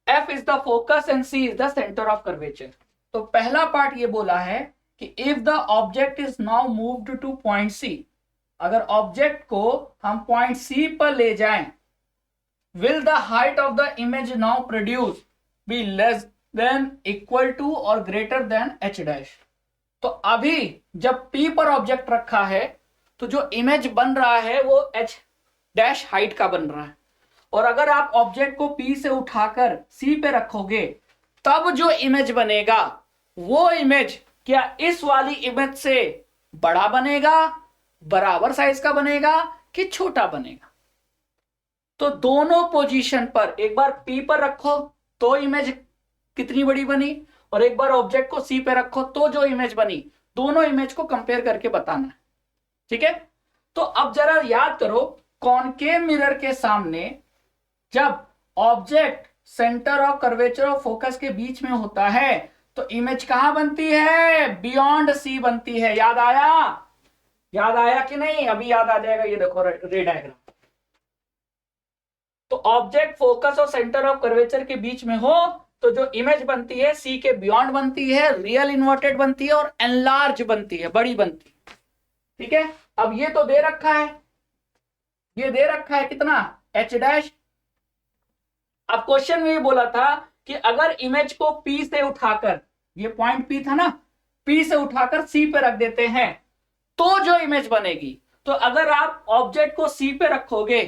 f is the focus and c is the centre of curvature. तो पहला पार्ट ये बोला है कि if the object is now moved two point c, अगर ऑब्जेक्ट को हम पॉइंट c पर ले जाएं, will the height of the image now produced be less than, equal to और greater than h dash। तो अभी जब p पर ऑब्जेक्ट रखा है तो जो इमेज बन रहा है वो h डैश हाइट का बन रहा है, और अगर आप ऑब्जेक्ट को p से उठाकर c पे रखोगे तब जो इमेज बनेगा वो इमेज क्या इस वाली इमेज से बड़ा बनेगा, बराबर साइज का बनेगा कि छोटा बनेगा। तो दोनों पोजीशन पर एक बार P पर रखो तो इमेज कितनी बड़ी बनी, और एक बार ऑब्जेक्ट को C पे रखो तो जो इमेज बनी, दोनों इमेज को कंपेयर करके बताना है, ठीक है। तो अब जरा याद करो, कॉनकेव मिरर के सामने जब object centre of curvature of focus के बीच में होता है तो इमेज कहां बनती है, बियॉन्ड C बनती है। याद आया, याद आया कि नहीं? अभी याद आ जाएगा। ये देखो रे डायग्राम। तो ऑब्जेक्ट फोकस और सेंटर ऑफ कर्वेचर के बीच में हो तो जो इमेज बनती है सी के बियॉन्ड बनती है, रियल इन्वर्टेड बनती है और एनलार्ज बनती है, बड़ी बनती है। ठीक है, अब ये तो दे रखा है, ये दे रखा है कितना, एच डैश। अब क्वेश्चन में ये बोला था कि अगर इमेज को पी से उठाकर, ये पॉइंट पी था ना, पी से उठाकर सी पे रख देते हैं तो जो इमेज बनेगी, तो अगर आप ऑब्जेक्ट को सी पे रखोगे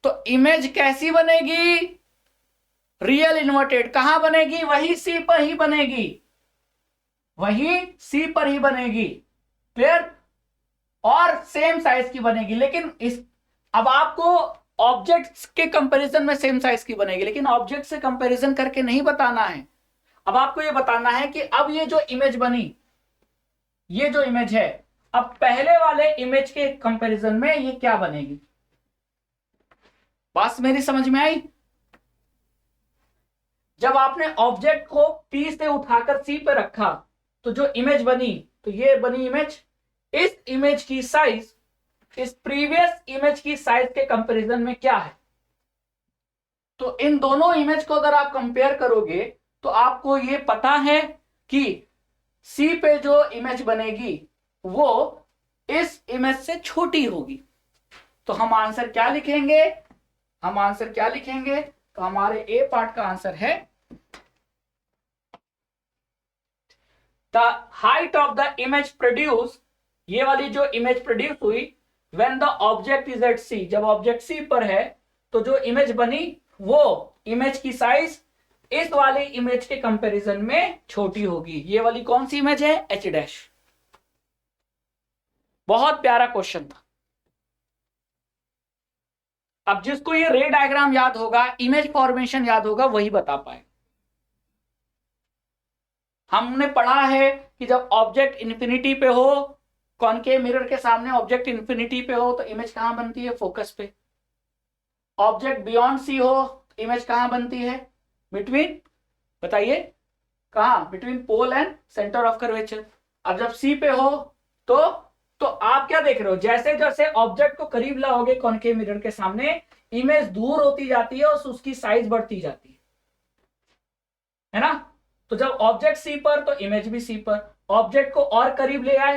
तो इमेज कैसी बनेगी? Real inverted. कहां बनेगी? वही सी पर ही बनेगी, वही सी पर ही बनेगी। क्लियर? और सेम साइज की बनेगी। लेकिन इस, अब आपको ऑब्जेक्ट्स के कंपैरिजन में सेम साइज की बनेगी, लेकिन ऑब्जेक्ट से कंपैरिजन करके नहीं बताना है। अब आपको ये बताना है कि अब ये जो इमेज बनी, ये जो इमेज है, अब पहले वाले इमेज के कंपैरिजन में ये क्या बनेगी? बात मेरी समझ में आई? जब आपने ऑब्जेक्ट को पी से उठाकर सी पे रखा तो जो इमेज बनी, तो ये बनी इमेज। इस इमेज की साइज इस प्रीवियस इमेज की साइज के कंपैरिजन में क्या है? तो इन दोनों इमेज को अगर आप कंपेयर करोगे तो आपको ये पता है कि सी पे जो इमेज बनेगी वो इस इमेज से छोटी होगी। तो हम आंसर क्या लिखेंगे? हम आंसर क्या लिखेंगे? तो हमारे ए पार्ट का आंसर है the height of the image produce, ये वाली जो इमेज प्रोड्यूस हुई when the object is at C, जब ऑब्जेक्ट सी पर है तो जो इमेज बनी वो इमेज की साइज इस वाली इमेज के कंपैरिजन में छोटी होगी। ये वाली कौन सी इमेज है? H dash. बहुत प्यारा क्वेश्चन था। अब जिसको ये रे डायग्राम याद होगा, इमेज फॉर्मेशन याद होगा, वही बता पाए। हमने पढ़ा है कि जब ऑब्जेक्ट इन्फिनिटी पे हो, कॉनकेव मिरर के सामने ऑब्जेक्ट इन्फिनिटी पे हो तो इमेज कहां बनती है? फोकस पे। ऑब्जेक्ट बियॉन्ड सी हो तो इमेज कहां बनती है? बिटवीन, बताइए कहां? Between pole and centre of curvature. अब जब सी पे हो तो आप क्या देख रहे हो? जैसे जैसे ऑब्जेक्ट को करीब लाओगे कॉनकेव मिरर के सामने, इमेज दूर होती जाती है और उसकी साइज बढ़ती जाती है ना? तो जब ऑब्जेक्ट सी पर तो इमेज भी सी पर। ऑब्जेक्ट को और करीब ले आए,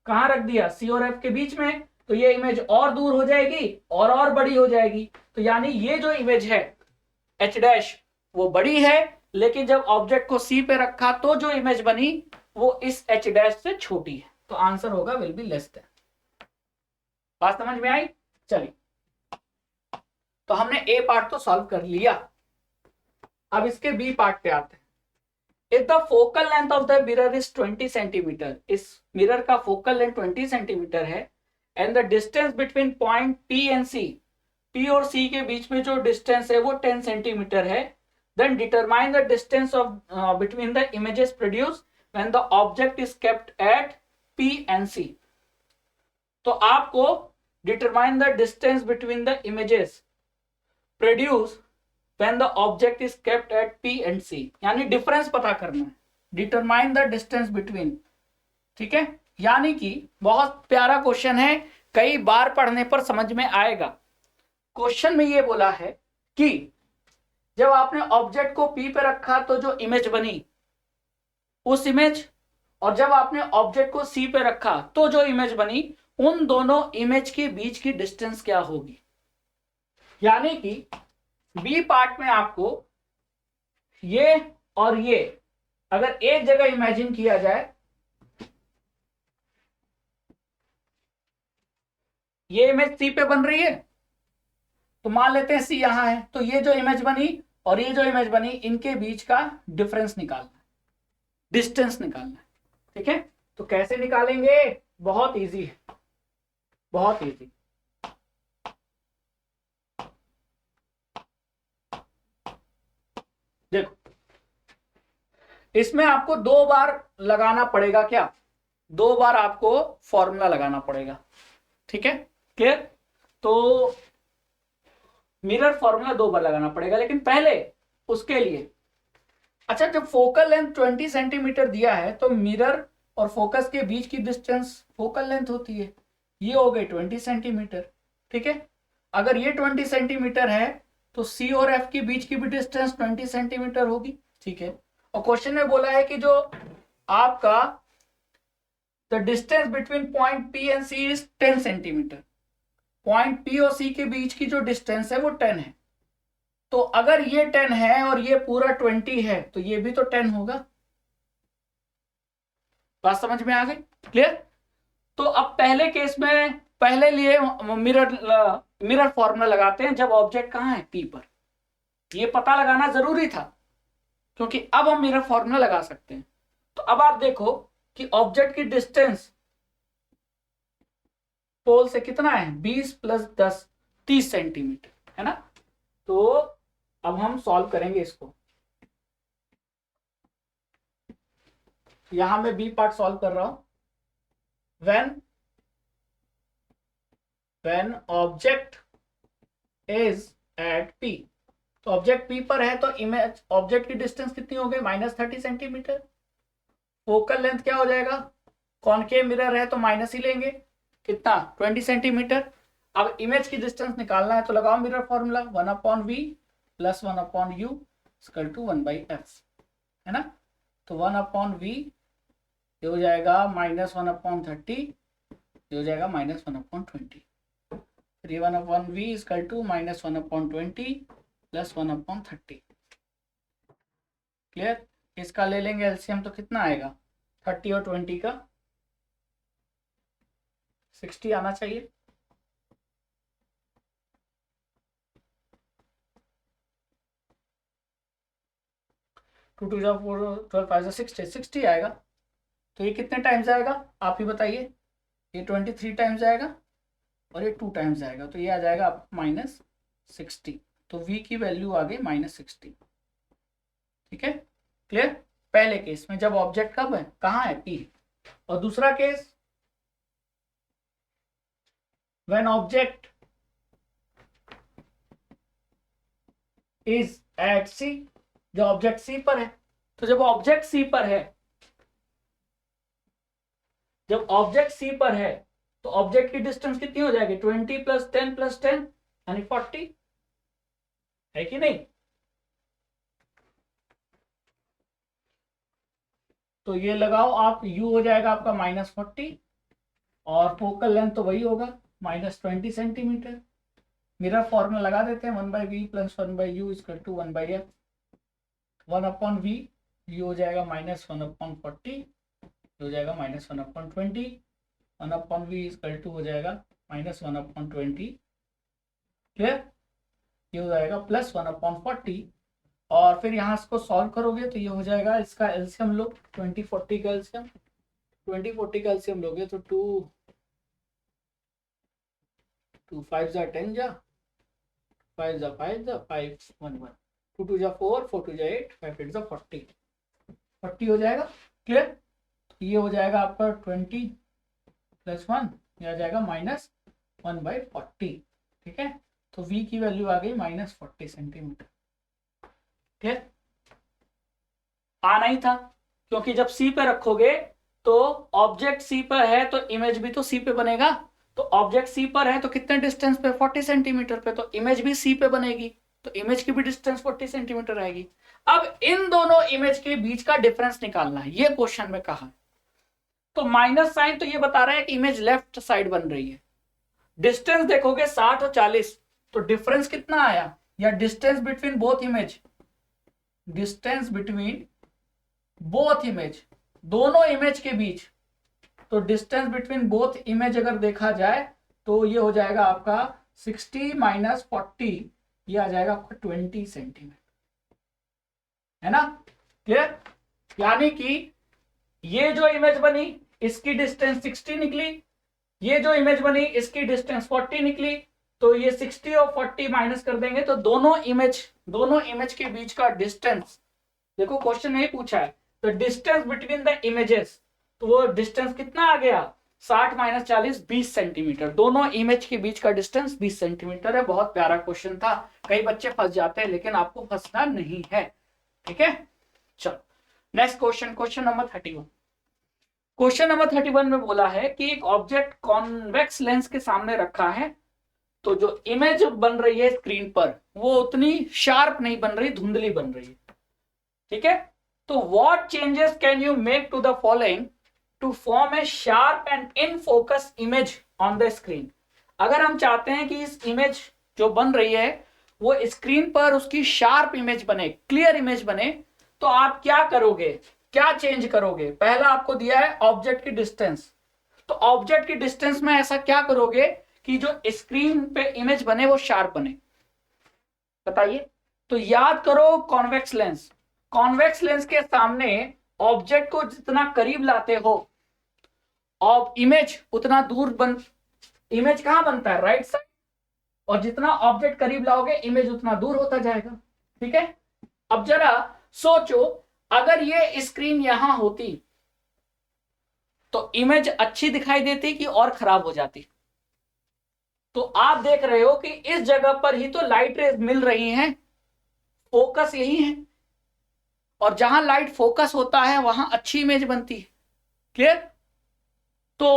कहां रख दिया? सी और एफ के बीच में, तो ये इमेज और दूर हो जाएगी और बड़ी हो जाएगी। तो यानी ये जो इमेज है एच डैश वो बड़ी है, लेकिन जब ऑब्जेक्ट को सी पे रखा तो जो इमेज बनी वो इस एच डैश से छोटी है। तो आंसर होगा विल बी लेस देन। बात समझ में आई? चलिए, तो हमने ए पार्ट तो सॉल्व कर लिया। अब इसके बी पार्ट पे आते हैं। If the focal length of the mirror is 20 centimetre, इस मिरर का फोकल लेंथ 20 सेंटीमीटर है, and the distance between point P and C, P और C के बीच में जो डिस्टेंस है वो 10 सेंटीमीटर है, then determine the distance of between the images produced when the object is kept at P and C. तो आपको determine the distance between the images produced when the object is kept at P and C, यानी difference पता करना है। Determine the distance between, ठीक है? यानी कि बहुत प्यारा क्वेश्चन है, कई बार पढ़ने पर समझ में आएगा। क्वेश्चन में ये बोला है कि जब आपने ऑब्जेक्ट को P पे रखा तो जो इमेज बनी उस इमेज, और जब आपने ऑब्जेक्ट को C पे रखा तो जो इमेज बनी, उन दोनों इमेज के बीच की डिस्टेंस क्या होगी। यानी कि बी पार्ट में आपको ये और ये अगर एक जगह इमेजिन किया जाए, ये इमेज सी पे बन रही है तो मान लेते हैं सी यहां है, तो ये जो इमेज बनी और ये जो इमेज बनी, इनके बीच का डिफरेंस निकालना है, डिस्टेंस निकालना है। ठीक है, तो कैसे निकालेंगे? बहुत इजी है, बहुत इजी। देखो, इसमें आपको 2 बार लगाना पड़ेगा। क्या? 2 बार आपको फॉर्मूला लगाना पड़ेगा। ठीक है, क्लियर? तो मिरर फॉर्मूला 2 बार लगाना पड़ेगा, लेकिन पहले उसके लिए, अच्छा, जब फोकल लेंथ 20 सेंटीमीटर दिया है तो मिरर और फोकस के बीच की डिस्टेंस फोकल लेंथ होती है। ये हो गए 20 सेंटीमीटर। ठीक है, अगर ये 20 सेंटीमीटर है तो सी और एफ के बीच की भी डिस्टेंस 20 सेंटीमीटर होगी। ठीक है, और क्वेश्चन में बोला है कि जो आपका the distance between point P and C is 10 centimetre. Point P और सी के बीच की जो डिस्टेंस है वो 10 है। तो अगर ये 10 है और ये पूरा 20 है तो ये भी तो 10 होगा। बात समझ में आ गई? क्लियर? तो अब पहले केस में पहले लिए मिरर फॉर्मूला लगाते हैं जब ऑब्जेक्ट कहां है, पी पर। ये पता लगाना जरूरी था क्योंकि अब हम मिरर फॉर्मूला लगा सकते हैं। तो अब आप देखो कि ऑब्जेक्ट की डिस्टेंस पोल से कितना है, 20 + 10 30 सेंटीमीटर है ना। तो अब हम सॉल्व करेंगे इसको। यहां मैं बी पार्ट सॉल्व कर रहा हूं। when object is at P, तो ऑब्जेक्ट P पर है तो इमेज ऑब्जेक्ट की डिस्टेंस कितनी हो गई, -30 सेंटीमीटर। फोकल लेंथ क्या हो जाएगा, कॉनकेव मिरर है तो माइनस ही लेंगे, कितना 20 सेंटीमीटर। अब इमेज की डिस्टेंस निकालना है तो लगाओ mirror formula, 1/v + 1/u = 1/f, है ना। तो 1/v ये हो जाएगा -1/30, ये हो जाएगा -1/20। 1/v = -1/20 + 1/30। क्लियर? इसका ले लेंगे एलसीएम तो कितना आएगा, 30 और 20 का 60 आना चाहिए। टू 2 × 4 12 5 60 आएगा। तो ये कितने टाइम्स आएगा आप ही बताइए। ये 23 टाइम्स आएगा और ये 2 टाइम्स आएगा, तो ये आ जाएगा आपको -60। तो v की वैल्यू आ गई -60। ठीक है, क्लियर? पहले केस में जब ऑब्जेक्ट कब है, कहाँ है, P। और दूसरा case when object is at C, जो ऑब्जेक्ट C पर है। तो जब ऑब्जेक्ट C पर है, जब ऑब्जेक्ट C पर है तो ऑब्जेक्ट की डिस्टेंस कितनी हो जाएगी, 20 + 10 + 10 यानी 40, है कि नहीं। तो ये लगाओ आप, u हो जाएगा आपका -40 और फोकल लेंथ तो वही होगा -20 सेंटीमीटर। मिरर फॉर्मूला लगा देते हैं, 1/v + 1/u = 1/f। 1/v ये हो जाएगा -1/40, हो जाएगा -1/20। 1/v = हो जाएगा -1/20। क्लियर? ये हो जाएगा +1/40। और फिर यहाँ इसको सॉल्व करोगे तो ये हो जाएगा, इसका एलसीएम लो, 20 40 का एलसीएम, 20 40 का एलसीएम लोगे तो 2 5 × 10 × 5 × 5 × 5 1 1, 2 2 × 4 4 2 × 8 5 8 × 40 हो जाएगा। क्लियर? ये हो जाएगा आपका 20 + 1, ये आ जाएगा -1/40। ठीक है, तो v की वैल्यू आ गई -40 सेंटीमीटर। ठीक, आना ही था क्योंकि जब C पे रखोगे तो ऑब्जेक्ट C पर है तो इमेज भी तो C पे बनेगा। तो ऑब्जेक्ट C पर है तो कितने डिस्टेंस पे, 40 सेंटीमीटर पे, तो इमेज भी C पे बनेगी, तो इमेज की भी डिस्टेंस 40 सेंटीमीटर आएगी। अब इन दोनों इमेज के बीच का डिफरेंस निकालना है, ये क्वेश्चन में कहा। तो माइनस साइन तो ये बता रहा है कि इमेज लेफ्ट साइड बन रही है। डिस्टेंस देखोगे 60 और 40, तो डिफरेंस कितना आया, या distance between both image, distance between both image, दोनों इमेज के बीच। तो डिस्टेंस बिटवीन बोथ इमेज अगर देखा जाए तो ये हो जाएगा आपका 60 - 40, ये आ जाएगा आपका 20 सेंटीमीटर, है ना। क्लियर? यानी कि ये जो इमेज बनी इसकी डिस्टेंस 60 निकली, ये जो इमेज बनी इसकी डिस्टेंस 40 निकली। तो ये 60 और 40 माइनस कर देंगे तो दोनों इमेज के बीच का डिस्टेंस, देखो क्वेश्चन यही पूछा है, तो डिस्टेंस बिटवीन द इमेजेस, तो वो डिस्टेंस कितना आ गया, 60 - 40 20 सेंटीमीटर। दोनों इमेज के बीच का डिस्टेंस 20 सेंटीमीटर है। बहुत प्यारा क्वेश्चन था, कई बच्चे फंस जाते हैं लेकिन आपको फंसना नहीं है। ठीक है, चलो next question, question number 31। Question number 31 में बोला है कि एक ऑब्जेक्ट कॉन्वेक्स लेंस के सामने रखा है, तो जो इमेज बन रही है स्क्रीन पर वो उतनी शार्प नहीं बन रही, धुंधली बन रही है। ठीक है, तो what changes can you make to the following to form a sharp and in focus image on the screen. अगर हम चाहते हैं कि इस इमेज जो बन रही है वो स्क्रीन पर उसकी शार्प इमेज बने, क्लियर इमेज बने, तो आप क्या करोगे, क्या चेंज करोगे। पहला आपको दिया है ऑब्जेक्ट की डिस्टेंस, तो ऑब्जेक्ट की डिस्टेंस में ऐसा क्या करोगे कि जो स्क्रीन पे इमेज बने वो शार्प बने, बताइए। तो याद करो कॉन्वेक्स लेंस, कॉन्वेक्स लेंस के सामने ऑब्जेक्ट को जितना करीब लाते हो और इमेज उतना दूर इमेज कहां बनता है, राइट साइड, और जितना ऑब्जेक्ट करीब लाओगे इमेज उतना दूर होता जाएगा। ठीक है, अब जरा सोचो अगर ये स्क्रीन यहां होती तो इमेज अच्छी दिखाई देती कि और खराब हो जाती। तो आप देख रहे हो कि इस जगह पर ही तो लाइट रेज मिल रही हैं, फोकस यही है, और जहां लाइट फोकस होता है वहां अच्छी इमेज बनती है। क्लियर। तो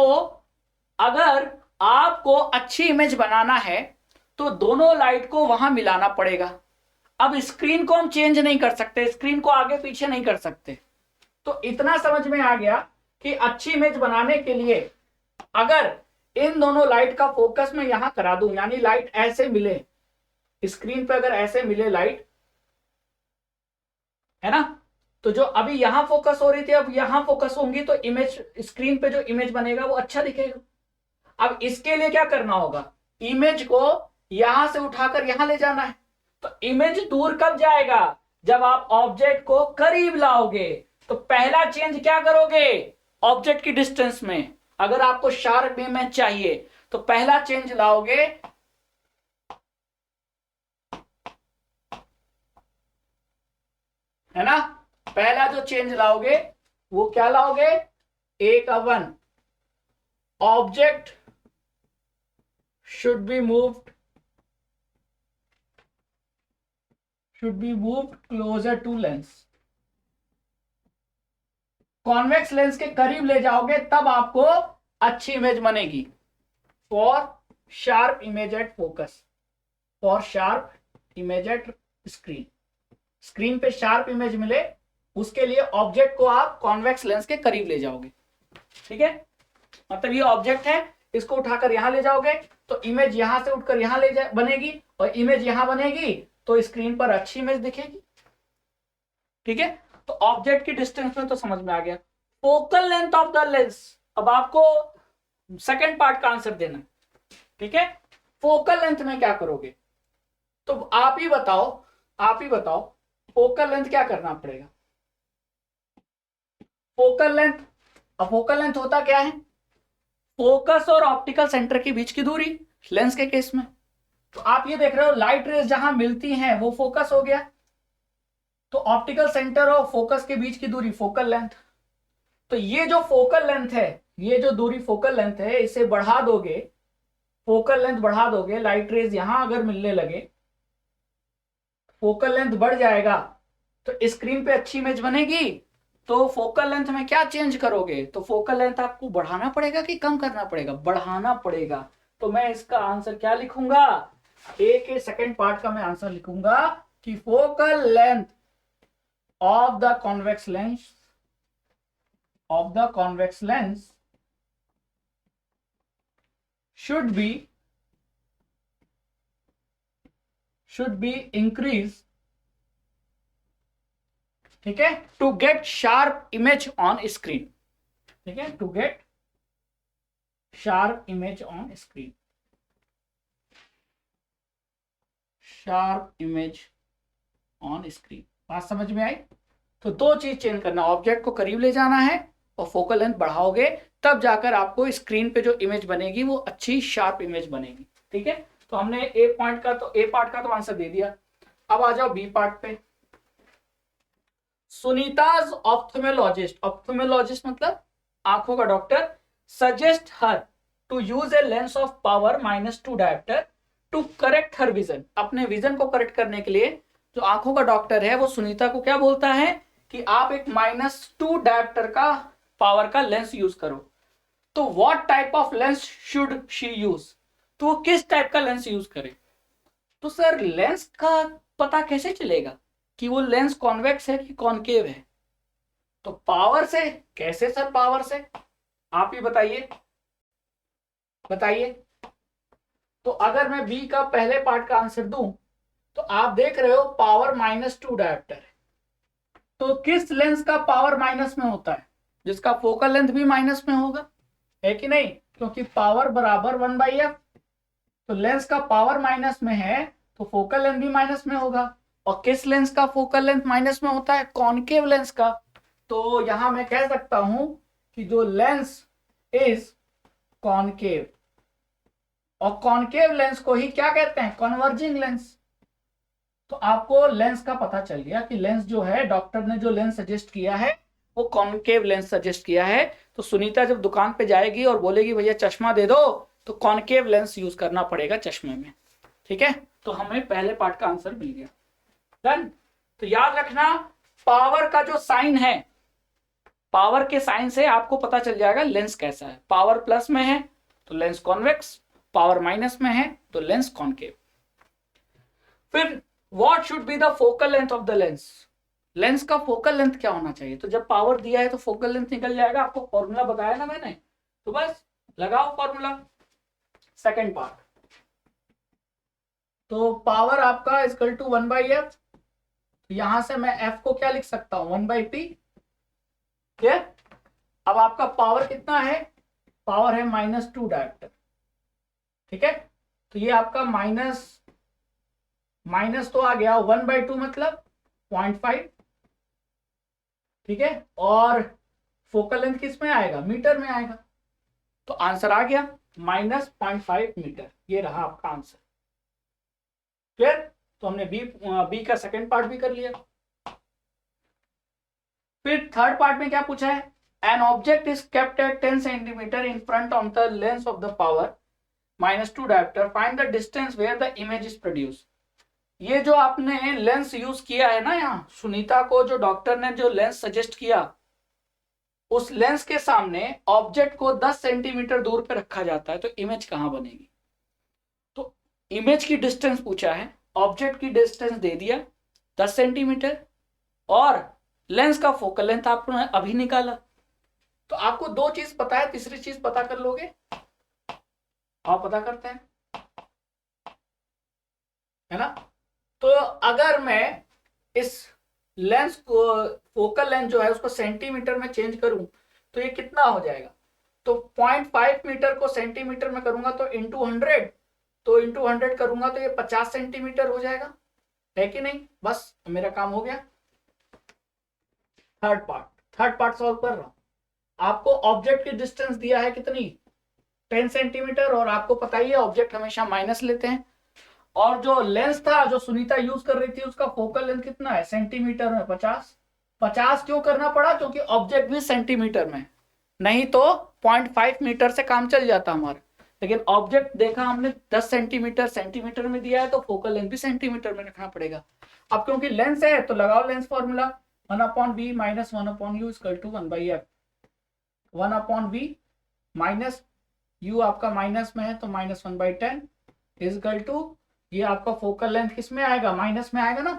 अगर आपको अच्छी इमेज बनाना है तो दोनों लाइट को वहां मिलाना पड़ेगा। अब स्क्रीन को हम चेंज नहीं कर सकते, स्क्रीन को आगे पीछे नहीं कर सकते। तो इतना समझ में आ गया कि अच्छी इमेज बनाने के लिए अगर इन दोनों लाइट का फोकस मैं यहां करा दूं, यानी लाइट ऐसे मिले स्क्रीन पे, अगर ऐसे मिले लाइट, है ना, तो जो अभी यहां फोकस हो रही थी अब यहां फोकस होंगी तो इमेज, स्क्रीन पे जो इमेज बनेगा वो अच्छा दिखेगा। अब इसके लिए क्या करना होगा, इमेज को यहां से उठाकर यहां ले जाना है। तो इमेज दूर कब जाएगा, जब आप ऑब्जेक्ट को करीब लाओगे। तो पहला चेंज क्या करोगे, ऑब्जेक्ट की डिस्टेंस में। अगर आपको शार्प इमेज चाहिए तो पहला चेंज लाओगे है ना, पहला जो चेंज लाओगे वो क्या लाओगे, एक one, object should be moved closer to lens। Convex lens के करीब ले जाओगे तब आपको अच्छी इमेज बनेगी। For sharp image at focus, for sharp image at screen, screen पे शार्प इमेज मिले उसके लिए ऑब्जेक्ट को आप कॉन्वेक्स लेंस के करीब ले जाओगे। ठीक है, मतलब ये ऑब्जेक्ट है, इसको उठाकर यहां ले जाओगे तो इमेज यहां से उठकर यहां बनेगी, और इमेज यहां बनेगी तो स्क्रीन पर अच्छी इमेज दिखेगी। ठीक है, तो ऑब्जेक्ट की डिस्टेंस में तो समझ में आ गया। Focal length of the lens, अब आपको सेकंड पार्ट का आंसर देना। ठीक है, फोकल लेंथ में क्या करोगे, तो आप ही बताओ, फोकल लेंथ क्या करना पड़ेगा। फोकल लेंथ, अब फोकल लेंथ होता क्या है, फोकस और ऑप्टिकल सेंटर के बीच की दूरी लेंस के केस में। तो आप ये देख रहे हो लाइट रेज जहां मिलती हैं वो फोकस हो गया, तो ऑप्टिकल सेंटर और फोकस के बीच की दूरी फोकल लेंथ। तो ये जो फोकल लेंथ है, ये जो दूरी फोकल लेंथ है, इसे बढ़ा दोगे, फोकल लेंथ बढ़ा दोगे, लाइट रेज यहां अगर मिलने लगे फोकल लेंथ बढ़ जाएगा तो स्क्रीन पे अच्छी इमेज बनेगी। तो फोकल लेंथ में क्या चेंज करोगे, तो फोकल लेंथ आपको बढ़ाना पड़ेगा कि कम करना पड़ेगा, बढ़ाना पड़ेगा। तो मैं इसका आंसर क्या लिखूंगा, ए के सेकंड पार्ट का मैं आंसर लिखूंगा कि focal length of the convex lens should be increased, ठीक है, to get sharp image on screen. ठीक है, to get sharp image on screen, sharp image on screen. बात समझ में आई। तो दो चीज चेंज करना, ऑब्जेक्ट को करीब ले जाना है और फोकल लेंथ बढ़ाओगे, तब जाकर आपको स्क्रीन पे जो इमेज बनेगी वो अच्छी शार्प इमेज बनेगी। ठीक है, तो हमने ए पार्ट का तो आंसर दे दिया। अब आ जाओ बी पार्ट पे। सुनीताज ऑप्थेल्मोलॉजिस्ट मतलब आंखों का doctor, suggest her to use a lens of power -2 dioptre to correct her vision. अपने विजन को करेक्ट करने के लिए जो आंखों का डॉक्टर है वो सुनीता को क्या बोलता है कि आप एक -2 डायोप्टर का पावर का लेंस यूज करो। तो what type of lens should she use, तो वो किस टाइप का लेंस यूज करे। तो सर लेंस का पता कैसे चलेगा कि वो लेंस कॉन्वेक्स है कि कॉनकेव है। तो पावर से। कैसे सर पावर से, आप ही बताइए बताइए। तो अगर मैं बी का पहले पार्ट का आंसर दूं तो आप देख रहे हो पावर -2 डायोप्टर है। तो किस लेंस का पावर माइनस में होता है, जिसका फोकल लेंथ भी माइनस में होगा, है कि नहीं, क्योंकि पावर बराबर 1/f। तो लेंस का पावर माइनस में है तो फोकल लेंथ भी माइनस में होगा। और किस लेंस का फोकल लेंथ माइनस में होता है, कॉनकेव लेंस का। तो यहां मैं कह सकता हूं कि जो लेंस इज कॉनकेव, और कॉनकेव लेंस को ही क्या कहते हैं, कन्वर्जिंग लेंस। तो आपको लेंस का पता चल गया कि लेंस जो है, डॉक्टर ने जो लेंस सजेस्ट किया है वो कॉनकेव लेंस सजेस्ट किया है। तो सुनीता जब दुकान पे जाएगी और बोलेगी भैया चश्मा दे दो, तो कॉनकेव लेंस यूज करना पड़ेगा चश्मे में। ठीक है, तो हमें पहले पार्ट का आंसर मिल गया। डन। तो याद रखना पावर का जो साइन है, पावर के साइन से आपको पता चल जाएगा लेंस कैसा है। पावर प्लस में है तो लेंस कॉन्वेक्स, पावर माइनस में है तो लेंस कॉनकेव। फिर what should be the focal length of the lens, lens का फोकल लेंथ क्या होना चाहिए। तो जब पावर दिया है तो फोकल लेंथ निकल जाएगा, आपको फॉर्मूला बताया ना मैंने, तो बस लगाओ फॉर्मूला। सेकंड पार्ट, तो पावर आपका इक्वल टू 1/f। यहां से मैं f को क्या लिख सकता हूं, 1/p। ठीक है, अब आपका पावर कितना है, पावर है -2 डायोप्टर। ठीक है, तो ये आपका माइनस तो आ गया 1/2 मतलब 0.5। ठीक है, और फोकल लेंथ किस में आएगा, मीटर में आएगा। तो आंसर आ गया -0.5 मीटर। ये रहा आपका आंसर। क्लियर। तो हमने बी का सेकंड पार्ट भी कर लिया। फिर थर्ड पार्ट में क्या पूछा है, an object is kept at 10 centimetre in front of the lens of the power -2 dioptre, find the distance where the image is produce. ये जो आपने लेंस यूज किया है ना, यहाँ सुनीता को जो डॉक्टर ने जो लेंस सजेस्ट किया, उस लेंस के सामने ऑब्जेक्ट को 10 सेंटीमीटर दूर पे रखा जाता है, तो इमेज कहां बनेगी। तो इमेज की डिस्टेंस पूछा है, ऑब्जेक्ट की डिस्टेंस दे दिया 10 सेंटीमीटर, और लेंस का फोकल लेंथ आपने अभी निकाला। तो आपको दो चीज पता है, तीसरी चीज पता कर लोगे, आप पता करते हैं, है ना। तो अगर मैं इस लेंस को, फोकल लेंथ जो है उसको सेंटीमीटर में चेंज करूं तो ये कितना हो जाएगा। तो 0.5 मीटर को सेंटीमीटर में करूंगा तो इंटू 100, तो इंटू 100 करूंगा तो ये 50 सेंटीमीटर हो जाएगा, है कि नहीं। बस मेरा काम हो गया। थर्ड पार्ट सॉल्व कर रहा हूं। आपको ऑब्जेक्ट की डिस्टेंस दिया है कितनी, 10 सेंटीमीटर, और आपको पता ही है ऑब्जेक्ट हमेशा माइनस लेते हैं। और जो लेंस था जो सुनीता यूज कर रही थी उसका फोकल लेंथ कितना है, सेंटीमीटर में 50 क्यों करना पड़ा, क्योंकि ऑब्जेक्ट भी सेंटीमीटर में, नहीं तो 0.5 मीटर से काम चल जाता हमारा। लेकिन ऑब्जेक्ट देखा हमने 10 सेंटीमीटर सेंटीमीटर में दिया है, तो फोकल लेंथ भी सेंटीमीटर में रखना पड़ेगा। अब क्योंकि लेंस है तो लगाओ lens formula, 1/b - 1/u = 1/f। 1/b minus u आपका माइनस में है तो -1/10 = ये आपका फोकल लेंथ किस में आएगा, माइनस में आएगा ना,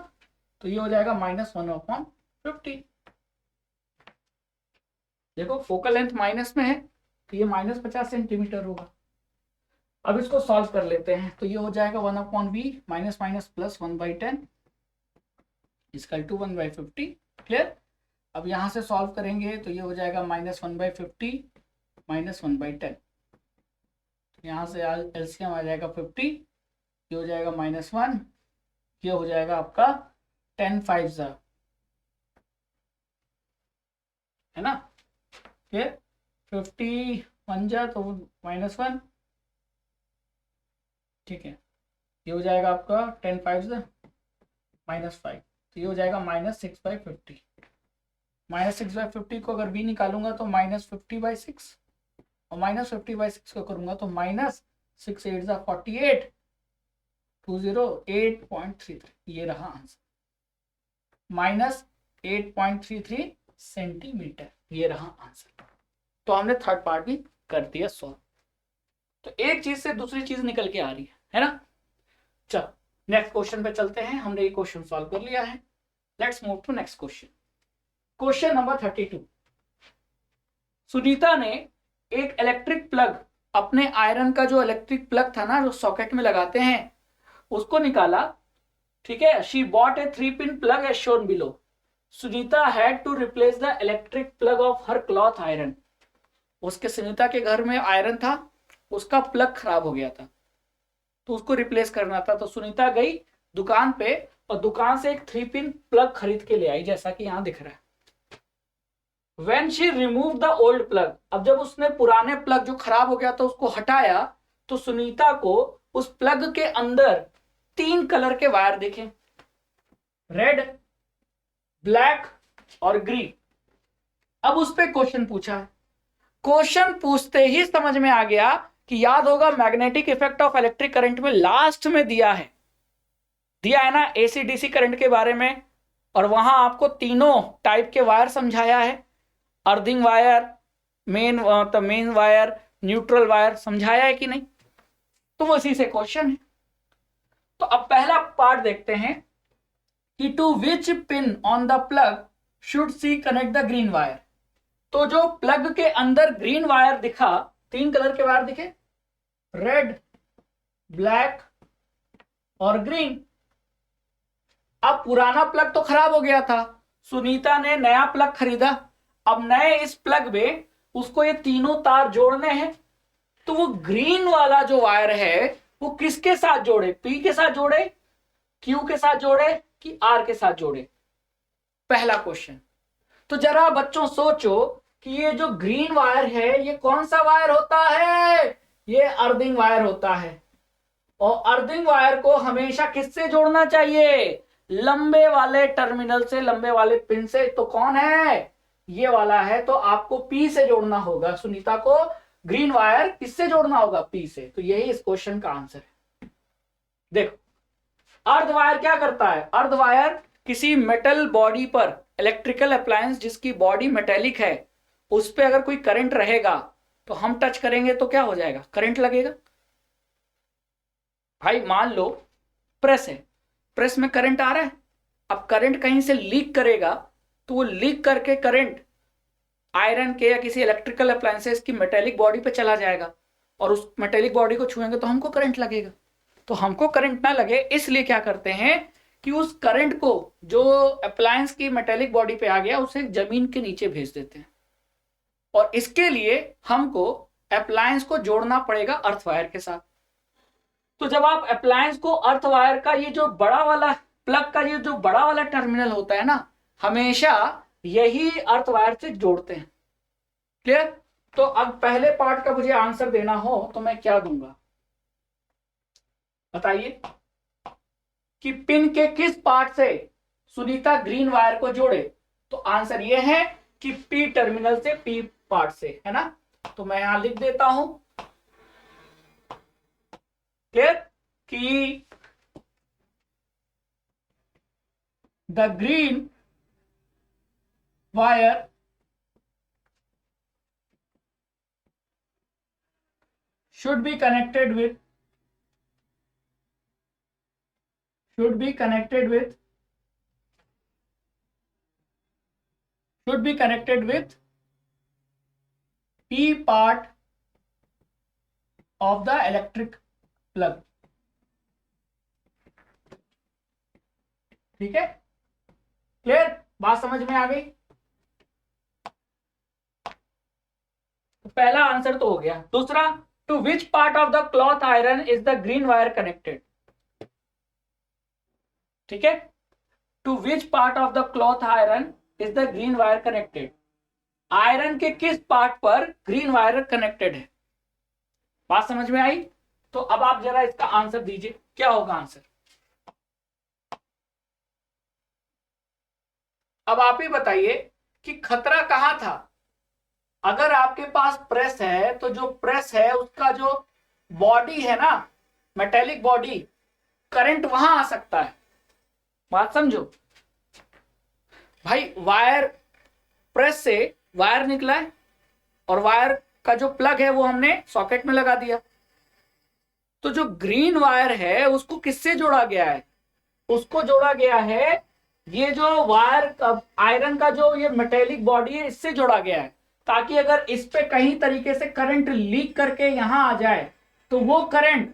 तो ये हो जाएगा -1/50। देखो फोकल लेंथ माइनस में है तो ये -50 सेंटीमीटर होगा। अब इसको सॉल्व कर लेते हैं, तो ये हो जाएगा 1/b minus minus plus 1/10 = 1/50। Clear. अब यहां से सॉल्व करेंगे तो ये हो जाएगा -1/50 - 1/10। यहां से एलसीएम आ जाएगा 50, ये हो जाएगा -1, ये हो जाएगा आपका 10 5 है ना। फिर 50 1 जा तो -1, ठीक है। ये हो जाएगा आपका 10 5 -5, तो ये हो जाएगा -6/50। -6/50 को अगर b निकालूंगा तो -50/6, और -50/6 को करूंगा तो -6 8 48 208.33। ये रहा आंसर, -8.33 सेंटीमीटर, ये रहा आंसर। तो हमने थर्ड पार्ट भी कर दिया सॉल्व। तो एक चीज से दूसरी चीज निकल के आ रही है ना। चलो नेक्स्ट क्वेश्चन पे चलते हैं, हमने ये क्वेश्चन सॉल्व कर लिया है। Let's move to next question. Question number 32। Sunita ने एक इलेक्ट्रिक प्लग, अपने आयरन का जो इलेक्ट्रिक प्लग था ना जो सॉकेट में लगाते हैं, उसको निकाला। ठीक है, she bought a three pin plug as shown below. Sunita had to replace the electric plug of her cloth iron. उसके सुनीता के घर में आयरन था, उसका प्लग खराब हो गया था तो उसको रिप्लेस करना था। तो सुनीता गई दुकान पे और दुकान से एक 3-पिन प्लग खरीद के ले आई, जैसा कि यहां दिख रहा है। When she removed the old plug, अब जब उसने पुराने प्लग जो खराब हो गया था उसको हटाया, तो सुनीता को उस प्लग के अंदर 3 कलर के वायर दिखे, रेड, ब्लैक और ग्रीन। अब उस पे क्वेश्चन पूछा है। क्वेश्चन पूछते ही समझ में आ गया कि याद होगा magnetic effect of electric current में लास्ट में दिया है ना एसी डीसी करंट के बारे में, और वहां आपको तीनों टाइप के वायर समझाया है, earthing wire, main wire, neutral wire, समझाया है कि नहीं। तो वो इसी से क्वेश्चन है। तो अब पहला पार्ट देखते हैं कि to which pin on the plug should she connect the green wire. तो जो प्लग के अंदर ग्रीन वायर दिखा, 3 कलर के वायर दिखे, रेड, ब्लैक और ग्रीन। अब पुराना प्लग तो खराब हो गया था, सुनीता ने नया प्लग खरीदा। अब नए इस प्लग में उसको ये तीनों तार जोड़ने हैं, तो वो ग्रीन वाला जो वायर है वो किसके साथ जोड़े, पी के साथ जोड़े, क्यू के साथ जोड़े कि आर के साथ जोड़े, पहला क्वेश्चन। तो जरा बच्चों सोचो कि ये जो ग्रीन वायर है ये कौन सा वायर होता है, ये अर्थिंग वायर होता है। और अर्थिंग वायर को हमेशा किससे जोड़ना चाहिए, लंबे वाले टर्मिनल से, लंबे वाले पिन से। तो कौन है, ये वाला है, तो आपको पी से जोड़ना होगा। सुनीता को ग्रीन वायर किससे जोड़ना होगा, पी से। तो यही इस क्वेश्चन का आंसर है। देखो अर्ध वायर क्या करता है, अर्ध वायर किसी मेटल बॉडी पर, इलेक्ट्रिकल अप्लायंस जिसकी बॉडी मेटेलिक है, उस पर अगर कोई करंट रहेगा तो हम टच करेंगे तो क्या हो जाएगा, करंट लगेगा। भाई मान लो प्रेस है, प्रेस में करंट आ रहा है, अब करंट कहीं से लीक करेगा तो वो लीक करके करंट आयरन के या किसी इलेक्ट्रिकल अप्लायंसेस की मेटेलिक बॉडी पे चला जाएगा, और उस मेटेलिक बॉडी को छुएंगे तो हमको करंट लगेगा। तो हमको करंट ना लगे इसलिए क्या करते हैं कि उस करंट को जो अप्लायंस की मेटेलिक बॉडी पे आ गया उसे जमीन के नीचे भेज देते हैं, और इसके लिए हमको अप्लायंस को जोड़ना पड़ेगा अर्थ वायर के साथ। तो जब आप अप्लायंस को अर्थ वायर का ये जो बड़ा वाला प्लग का ये जो बड़ा वाला टर्मिनल होता है ना, हमेशा यही अर्थ वायर से जोड़ते हैं। क्लियर। तो अब पहले पार्ट का मुझे आंसर देना हो तो मैं क्या दूंगा, बताइए कि पिन के किस पार्ट से सुनीता ग्रीन वायर को जोड़े। तो आंसर ये है कि पी टर्मिनल से, पी पार्ट से, है ना। तो मैं यहां लिख देता हूं, क्लियर, कि the green wire should be connected with P part of the electric plug। ठीक है, क्लियर, बात समझ में आ गई। तो पहला आंसर तो हो गया। दूसरा, to which part of the cloth iron is the green wire connected. ठीक है, to which part of the cloth iron is the green wire connected. Iron के किस पार्ट पर ग्रीन वायर कनेक्टेड है, बात समझ में आई। तो अब आप जरा इसका आंसर दीजिए, क्या होगा आंसर। अब आप ही बताइए कि खतरा कहां था। अगर आपके पास प्रेस है तो जो प्रेस है उसका जो बॉडी है ना, मेटेलिक बॉडी, करंट वहां आ सकता है, बात समझो। भाई वायर, प्रेस से वायर निकला है, और वायर का जो प्लग है वो हमने सॉकेट में लगा दिया। तो जो ग्रीन वायर है उसको किससे जोड़ा गया है? उसको जोड़ा गया है ये जो वायर आयरन का जो ये मेटेलिक बॉडी है इससे जोड़ा गया है, ताकि अगर इस पे कहीं तरीके से करंट लीक करके यहां आ जाए तो वो करंट,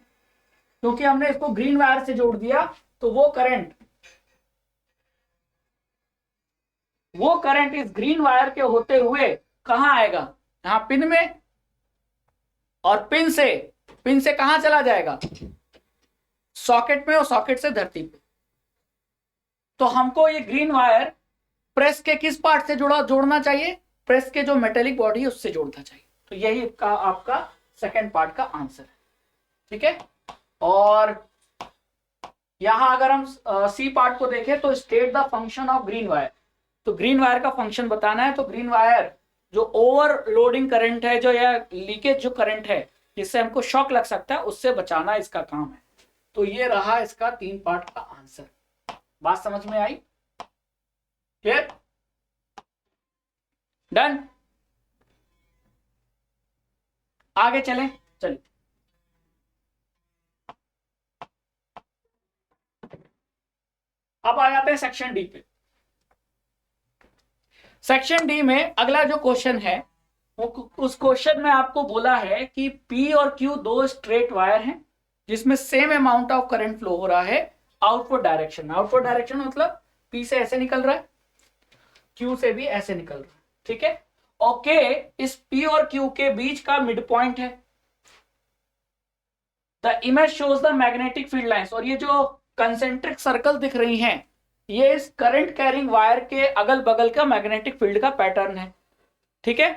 क्योंकि हमने इसको ग्रीन वायर से जोड़ दिया, तो वो करंट इस ग्रीन वायर के होते हुए कहां आएगा? यहां पिन में, और पिन से कहां चला जाएगा? सॉकेट में, और सॉकेट से धरती पे। तो हमको ये ग्रीन वायर प्रेस के किस पार्ट से जोड़ना चाहिए? प्रेस के जो मेटेलिक बॉडी है उससे जोड़ना चाहिए। तो यही आपका सेकंड पार्ट का आंसर है। ठीक है, और यहां अगर हम सी पार्ट को देखें तो state the function of green wire. तो ग्रीन वायर का फंक्शन बताना है। तो ग्रीन वायर जो ओवरलोडिंग करंट है, जो या लीकेज जो करंट है जिससे हमको शॉक लग सकता है, उससे बचाना इसका काम है। तो ये रहा इसका 3 पार्ट का आंसर। बात समझ में आई? क्लियर? डन? आगे चलें, चलिए। अब आ जाते हैं सेक्शन डी पे। सेक्शन डी में अगला जो क्वेश्चन है वो, उस क्वेश्चन में आपको बोला है कि पी और क्यू दो स्ट्रेट वायर हैं जिसमें same amount of current flow हो रहा है आउटवर्ड डायरेक्शन। आउटवर्ड डायरेक्शन मतलब पी से ऐसे निकल रहा है, क्यू से भी ऐसे निकल रहा है। ठीक है, ओके। इस पी और क्यू के बीच का मिड पॉइंट है। The image shows the magnetic field lines. और ये जो कंसेंट्रिक सर्कल दिख रही हैं, ये इस करंट कैरिंग वायर के अगल बगल का मैग्नेटिक फील्ड का पैटर्न है। ठीक है,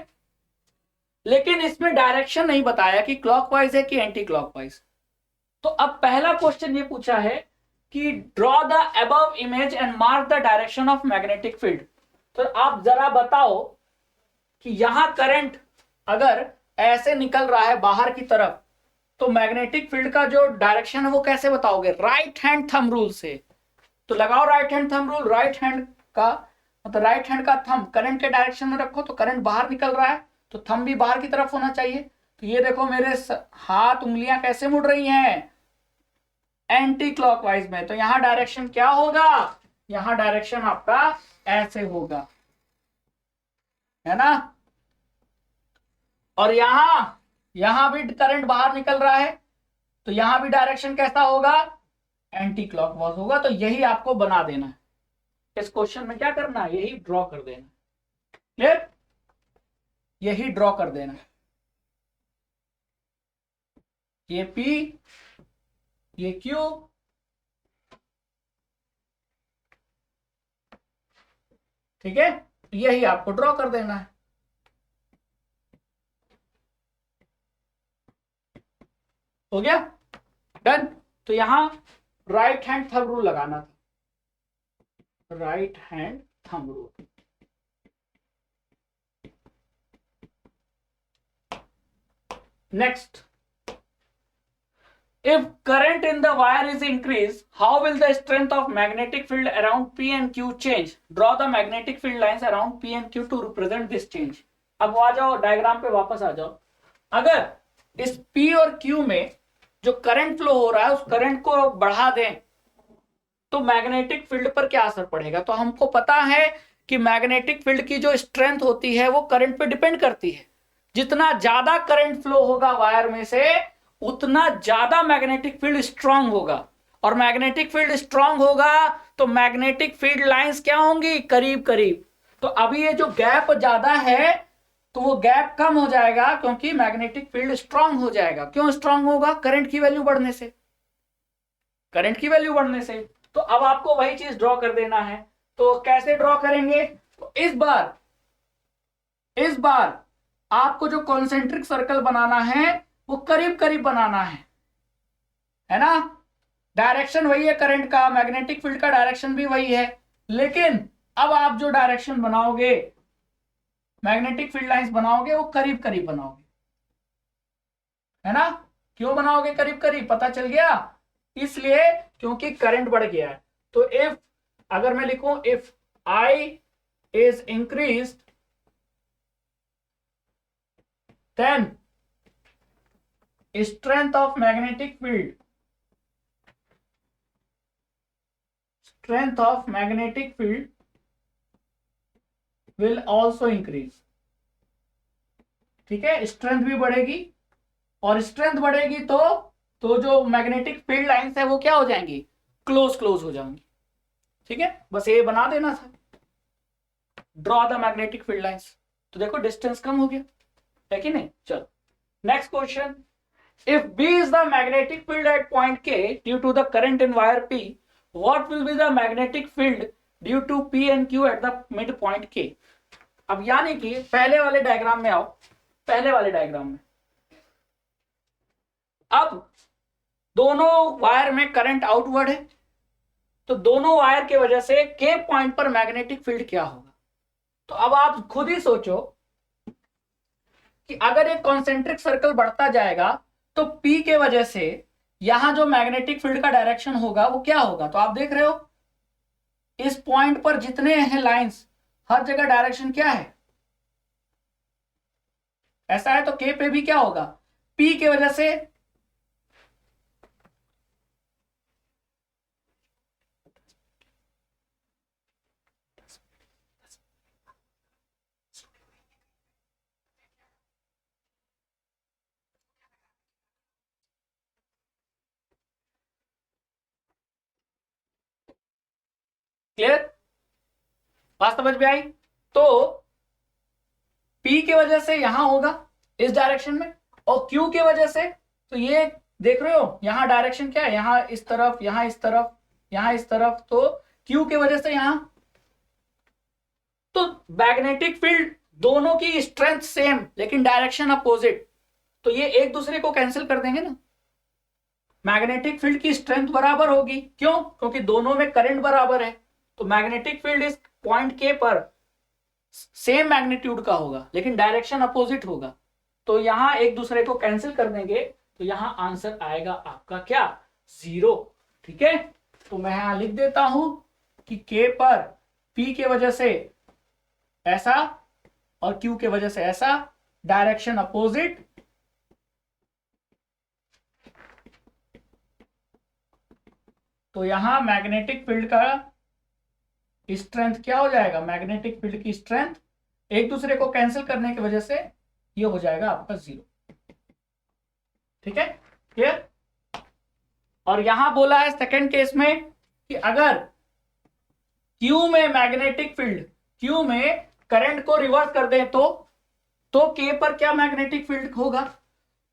लेकिन इसमें डायरेक्शन नहीं बताया कि क्लॉकवाइज है कि एंटी क्लॉकवाइज। तो अब पहला क्वेश्चन ये पूछा है कि draw the above image and mark the direction of magnetic field. तो आप जरा बताओ कि यहां करंट अगर ऐसे निकल रहा है बाहर की तरफ, तो मैग्नेटिक फील्ड का जो डायरेक्शन है वो कैसे बताओगे? राइट हैंड थंब रूल से। तो लगाओ right hand thumb rule. Right hand का मतलब राइट हैंड का थंब करंट के डायरेक्शन में रखो, तो करंट बाहर निकल रहा है तो थंब भी बाहर की तरफ होना चाहिए। तो ये देखो मेरे हाथ उंगलियां कैसे मुड़ रही हैं? एंटी क्लॉकवाइज में। तो यहां डायरेक्शन क्या होगा? यहां डायरेक्शन आपका ऐसे होगा, है ना? और यहां भी करंट बाहर निकल रहा है, तो यहां भी डायरेक्शन कैसा होगा? एंटी क्लॉकवाइज होगा। तो यही आपको बना देना है। इस क्वेश्चन में क्या करना है? यही ड्रॉ कर देना। क्लियर? यही ड्रॉ कर देना। ये P, ये Q, ठीक है, यही आपको ड्रॉ कर देना है। हो गया? डन? तो यहां राइट हैंड थंब रूल लगाना था। Right hand thumb rule. Next, if current in the wire is increased, how will the strength of magnetic field around P and Q change? Draw the magnetic field lines around P and Q to represent this change. अब आ जाओ diagram पे वापस आ जाओ। अगर इस P और Q में जो करंट फ्लो हो रहा है उस करंट को बढ़ा दें तो मैग्नेटिक फील्ड पर क्या असर पड़ेगा? तो हमको पता है कि मैग्नेटिक फील्ड की जो स्ट्रेंथ होती है वो करंट पे डिपेंड करती है। जितना ज्यादा करंट फ्लो होगा वायर में से उतना ज्यादा मैग्नेटिक फील्ड स्ट्रांग होगा, और मैग्नेटिक फील्ड स्ट्रांग होगा तो मैग्नेटिक फील्ड लाइंस क्या होंगी? करीब करीब। तो अभी ये जो गैप ज्यादा है तो वो गैप कम हो जाएगा, क्योंकि मैग्नेटिक फील्ड स्ट्रांग हो जाएगा। क्यों स्ट्रांग होगा? करंट की वैल्यू बढ़ने से। करंट की वैल्यू बढ़ने से। तो अब आपको वही चीज ड्रॉ कर देना है। तो कैसे ड्रॉ करेंगे? तो इस बार आपको जो कॉन्सेंट्रिक सर्कल बनाना है वो करीब करीब बनाना है ना? डायरेक्शन वही है करंट का, मैग्नेटिक फील्ड का डायरेक्शन भी वही है, लेकिन अब आप जो डायरेक्शन बनाओगे, मैग्नेटिक फील्ड लाइंस बनाओगे, वो करीब करीब बनाओगे, है ना? क्यों बनाओगे करीब करीब? पता चल गया? इसलिए क्योंकि करंट बढ़ गया है। तो इफ, अगर मैं लिखूं if I is increased, then strength of magnetic field, strength of magnetic field will also increase. ठीक है, स्ट्रेंथ भी बढ़ेगी, और स्ट्रेंथ बढ़ेगी तो जो मैग्नेटिक फील्ड लाइंस है वो क्या हो जाएंगी, क्लोज हो जाएंगी. ठीक है, बस ये बना देना था, draw the magnetic field lines. तो देखो डिस्टेंस कम हो गया, है कि नहीं. चलो next question. If B is the magnetic field at point K due to the current in wire P, what will be the magnetic field due to P and Q at the midpoint K? अब यानी कि पहले वाले diagram में आओ, पहले वाले diagram में अब दोनों वायर में करंट आउटवर्ड है, तो दोनों वायर के वजह से K पॉइंट पर मैग्नेटिक फील्ड क्या होगा. तो अब आप खुद ही सोचो कि अगर एक कॉन्सेंट्रिक सर्कल बढ़ता जाएगा तो P के वजह से यहां जो मैग्नेटिक फील्ड का डायरेक्शन होगा वो क्या होगा. तो आप देख रहे हो इस पॉइंट पर जितने हैं लाइंस, हर जगह डायरेक्शन क्या है, ऐसा है. तो K पे भी क्या होगा, P के वजह से क्लियर, बात समझ में आई. तो P की वजह से यहां होगा इस डायरेक्शन में, और Q की वजह से, तो ये देख रहे हो यहां डायरेक्शन क्या है, यहां इस तरफ, यहां इस तरफ, यहां इस तरफ. तो Q की वजह से यहां, तो मैग्नेटिक फील्ड दोनों की स्ट्रेंथ सेम लेकिन डायरेक्शन अपोजिट, तो ये एक दूसरे को कैंसिल कर देंगे ना. मैग्नेटिक फील्ड की स्ट्रेंथ बराबर होगी, क्यों, क्योंकि दोनों में करंट बराबर है. तो मैग्नेटिक फील्ड इस पॉइंट के पर सेम मैग्नीट्यूड का होगा लेकिन डायरेक्शन अपोजिट होगा. तो यहां एक दूसरे को कैंसिल कर देंगे, तो यहां आंसर आएगा आपका क्या, 0. ठीक है, तो मैं यहां लिख देता हूं कि K पर P के वजह से ऐसा और Q के वजह से ऐसा, डायरेक्शन अपोजिट. तो यहां मैग्नेटिक फील्ड का स्ट्रेंथ क्या हो जाएगा, मैग्नेटिक फील्ड की स्ट्रेंथ एक दूसरे को कैंसिल करने की वजह से ये हो जाएगा आपका 0. ठीक है, क्लियर. और यहां बोला है सेकंड केस में कि अगर Q में मैग्नेटिक फील्ड, Q में करंट को रिवर्स कर दें तो K पर क्या मैग्नेटिक फील्ड होगा.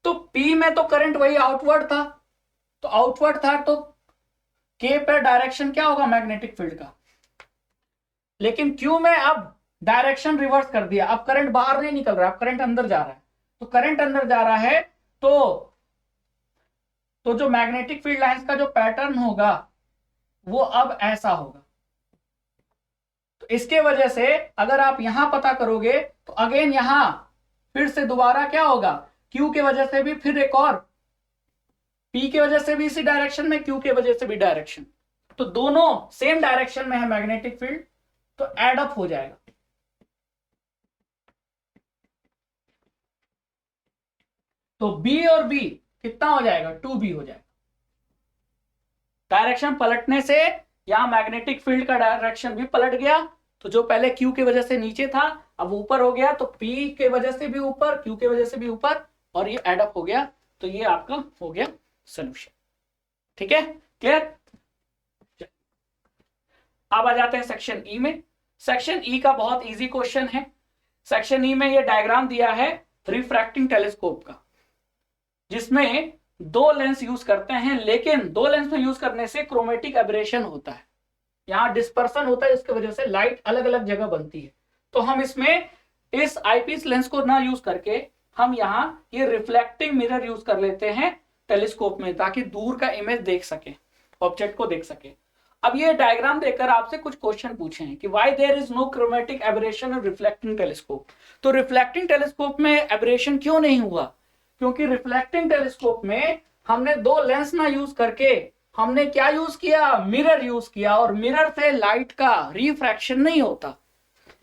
तो P में तो करंट वही आउटवर्ड था, तो K पर डायरेक्शन क्या होगा मैग्नेटिक फील्ड का. लेकिन Q में अब डायरेक्शन रिवर्स कर दिया, अब करंट बाहर नहीं निकल रहा, अब करंट अंदर जा रहा है. तो करंट अंदर जा रहा है तो जो मैग्नेटिक फील्ड लाइंस का जो पैटर्न होगा वो अब ऐसा होगा. तो इसके वजह से अगर आप यहां पता करोगे तो अगेन यहां फिर से दोबारा क्या होगा, Q के वजह से भी फिर एक और, P के वजह से भी इसी डायरेक्शन में, Q के वजह से भी डायरेक्शन, तो दोनों सेम डायरेक्शन में है मैग्नेटिक फील्ड, तो एड अप हो जाएगा. तो B और B कितना हो जाएगा, 2B हो जाएगा. डायरेक्शन पलटने से यहां मैग्नेटिक फील्ड का डायरेक्शन भी पलट गया, तो जो पहले Q की वजह से नीचे था अब ऊपर हो गया, तो P के वजह से भी ऊपर, Q के वजह से भी ऊपर, और ये एड अप हो गया. तो ये आपका हो गया सॉल्यूशन. ठीक है, क्लियर. अब आ जाते हैं सेक्शन ई में. सेक्शन ई का बहुत इजी क्वेश्चन है. सेक्शन ई में ये डायग्राम दिया है रिफ्रैक्टिंग टेलीस्कोप का, जिसमें 2 लेंस यूज करते हैं, लेकिन 2 लेंस में यूज करने से क्रोमेटिक एब्रेशन होता है, यहां डिस्पर्सन होता है, इसकी वजह से लाइट अलग अलग जगह बनती है. तो हम इसमें इस आईपीस लेंस को ना यूज करके हम यहाँ ये रिफ्लेक्टिंग मिरर यूज कर लेते हैं टेलीस्कोप में, ताकि दूर का इमेज देख सके, ऑब्जेक्ट को देख सके. अब ये डायग्राम देखकर आपसे कुछ क्वेश्चन पूछे हैं कि why there is no chromatic aberration in reflecting telescope. तो रिफ्लेक्टिंग टेलीस्कोप में एब्रेशन क्यों नहीं हुआ, क्योंकि रिफ्लेक्टिंग टेलीस्कोप में हमने 2 लेंस ना यूज करके हमने क्या यूज किया, मिरर यूज किया, और मिरर से लाइट का रिफ्रैक्शन नहीं होता.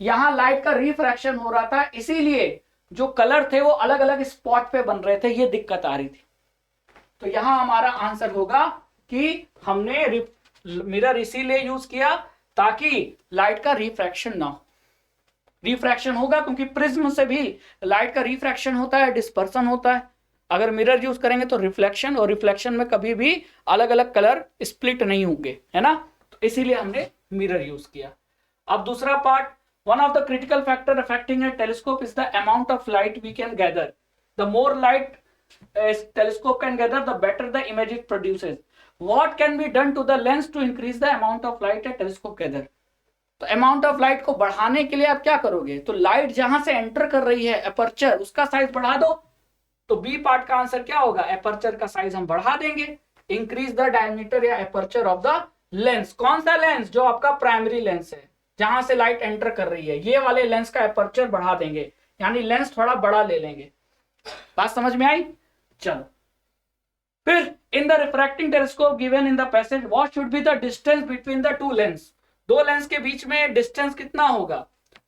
यहां लाइट का रिफ्रैक्शन हो रहा था, इसीलिए जो कलर थे वो अलग अलग स्पॉट पे बन रहे थे, ये दिक्कत आ रही थी। तो यहां हमारा आंसर होगा कि हमने मिरर इसीलिए यूज किया ताकि लाइट का रिफ्रैक्शन ना हो। रिफ्रैक्शन होगा क्योंकि प्रिज्म से भी लाइट का रिफ्रैक्शन होता है, डिस्पर्सन होता है। अगर मिरर यूज करेंगे तो रिफ्लेक्शन, और रिफ्लेक्शन में कभी भी अलग अलग कलर स्प्लिट नहीं होंगे, है ना। तो इसीलिए हमने मिरर यूज किया। अब दूसरा part, one of the critical factor affecting a telescope is the amount of light we can gather. The more light telescope can gather, the better the image it produces. What can be done to the lens to increase the amount of light a telescope gather? तो amount of light को बढ़ाने के लिए आप क्या करोगे, तो light जहां से एंटर कर रही है अपर्चर, उसका साइज बढ़ा दो। तो बी पार्ट का आंसर क्या होगा, अपर्चर का साइज हम बढ़ा देंगे। इंक्रीज द डायमीटर या अपर्चर ऑफ द लेंस। कौन सा लेंस, जो आपका प्राइमरी लेंस है, जहां से लाइट एंटर कर रही है, ये वाले लेंस का अपर्चर बढ़ा देंगे, यानी लेंस थोड़ा बड़ा ले लेंगे। बात समझ में आई। चलो फिर, in the refracting telescope given in the passage, what should be the distance between the two lens. दो लेंस के बीच में डिस्टेंस कितना होगा,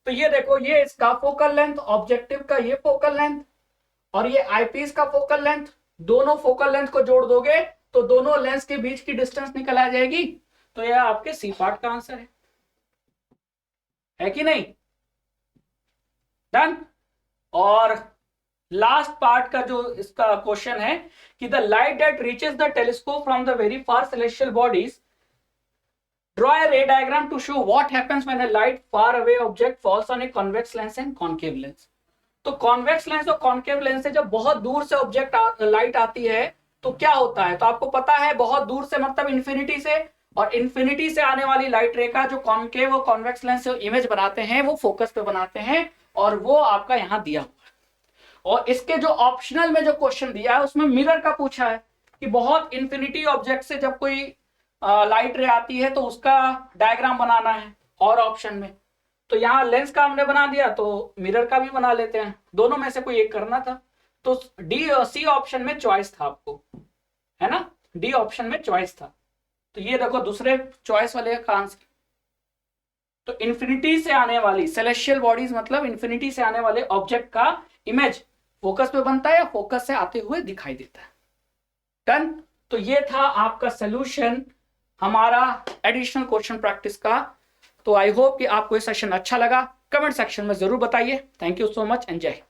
तो ये देखो, ये इसका फोकल लेंथ, ऑब्जेक्टिव का ये फोकल लेंथ, और ये आईपीस का फोकल लेंथ, दोनों फोकल लेंथ को जोड़ दोगे तो दोनों लेंस के बीच की डिस्टेंस निकल आ जाएगी। तो यह आपके सी पार्ट का आंसर है कि नहीं। डन। और लास्ट पार्ट का जो इसका क्वेश्चन है कि the light that reaches the telescope from the very far celestial bodies, draw a ray diagram to show what happens when a light far away object falls on a convex lens and concave lens. तो convex lens और concave lens से जब बहुत दूर से object light आती है तो क्या होता है, तो आपको पता है बहुत दूर से मतलब इन्फिनिटी से, और इन्फिनिटी से आने वाली लाइट रे का जो कॉन्केव और कॉन्वेक्स लेंस से इमेज बनाते हैं वो फोकस पे बनाते हैं, और वो आपका यहाँ दिया हुआ है। और इसके जो ऑप्शनल में जो क्वेश्चन दिया है उसमें मिरर का पूछा है कि बहुत इन्फिनिटी ऑब्जेक्ट से जब कोई लाइट रे आती है तो उसका डायग्राम बनाना है, और ऑप्शन में तो यहाँ लेंस का हमने बना दिया, तो मिरर का भी बना लेते हैं, दोनों में से कोई एक करना था। तो डी और सी ऑप्शन में चॉइस था आपको, है ना, डी ऑप्शन में चॉइस था। तो ये देखो दूसरे चॉइस वाले का आंसर। तो इन्फिनिटी से आने वाली सेलेस्टियल बॉडीज मतलब इन्फिनिटी से आने वाले ऑब्जेक्ट का इमेज फोकस पे बनता है या फोकस से आते हुए दिखाई देता है। डन। तो ये था आपका सोल्यूशन हमारा एडिशनल क्वेश्चन प्रैक्टिस का। तो आई होप कि आपको ये सेशन अच्छा लगा। कमेंट सेक्शन में जरूर बताइए। Thank you so much and जय हिंद।